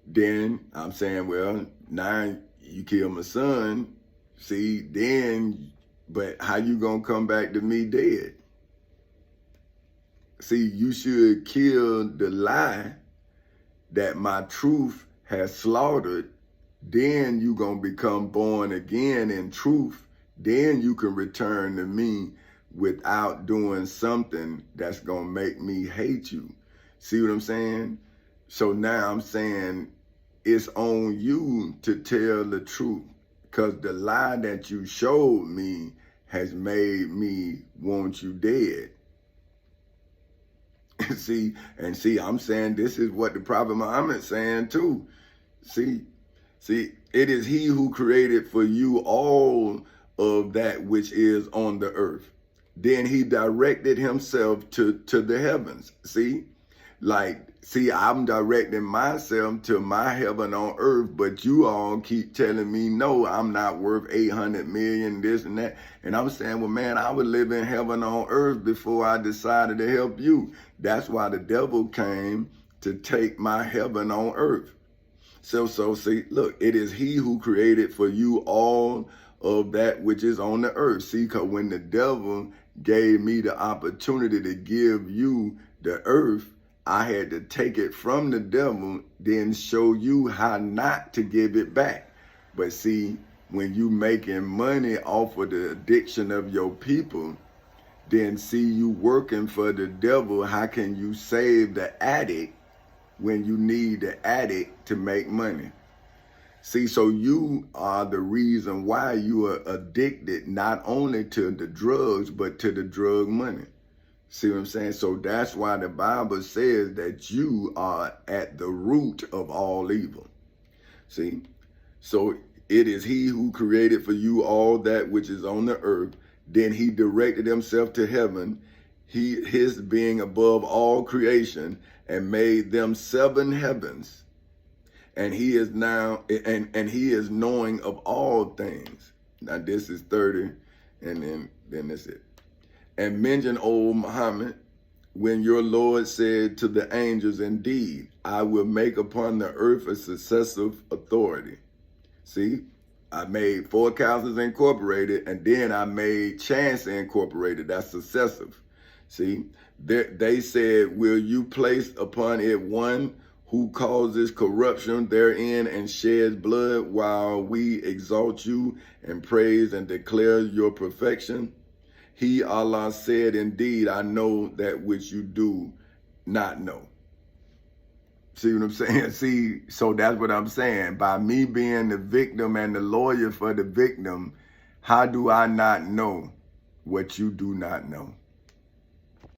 then I'm saying, well, now you killed my son. See, then, but how you gonna come back to me dead? See, you should kill the lie that my truth has slaughtered. Then you gonna become born again in truth. Then you can return to me without doing something that's gonna make me hate you. See what I'm saying? So now I'm saying it's on you to tell the truth, because the lie that you showed me has made me want you dead. See, I'm saying this is what the Prophet Muhammad saying too. See, it is he who created for you all of that which is on the earth. Then he directed himself to the heavens. See, Like, see, I'm directing myself to my heaven on earth, but you all keep telling me, no, I'm not worth 800 million, this and that. And I'm saying, well, man, I would live in heaven on earth before I decided to help you. That's why the devil came to take my heaven on earth. So see, look, it is he who created for you all of that which is on the earth. See, because when the devil gave me the opportunity to give you the earth, I had to take it from the devil, then show you how not to give it back. But see, when you making money off of the addiction of your people, then see you working for the devil. How can you save the addict when you need the addict to make money? See, so you are the reason why you are addicted not only to the drugs, but to the drug money. See what I'm saying? So that's why the Bible says that you are at the root of all evil. See? So it is he who created for you all that which is on the earth. Then he directed himself to heaven, his being above all creation, and made them 7 heavens. And he is now, and he is knowing of all things. Now this is 30, and then that's it. And mention, O Muhammad, when your Lord said to the angels, indeed, I will make upon the earth a successive authority. See, I made Forecasters Incorporated, and then I made Chance Incorporated. That's successive. See, they said, will you place upon it one who causes corruption therein and sheds blood, while we exalt you and praise and declare your perfection? He, Allah, said, indeed, I know that which you do not know. See what I'm saying? See, so that's what I'm saying. By me being the victim and the lawyer for the victim, how do I not know what you do not know?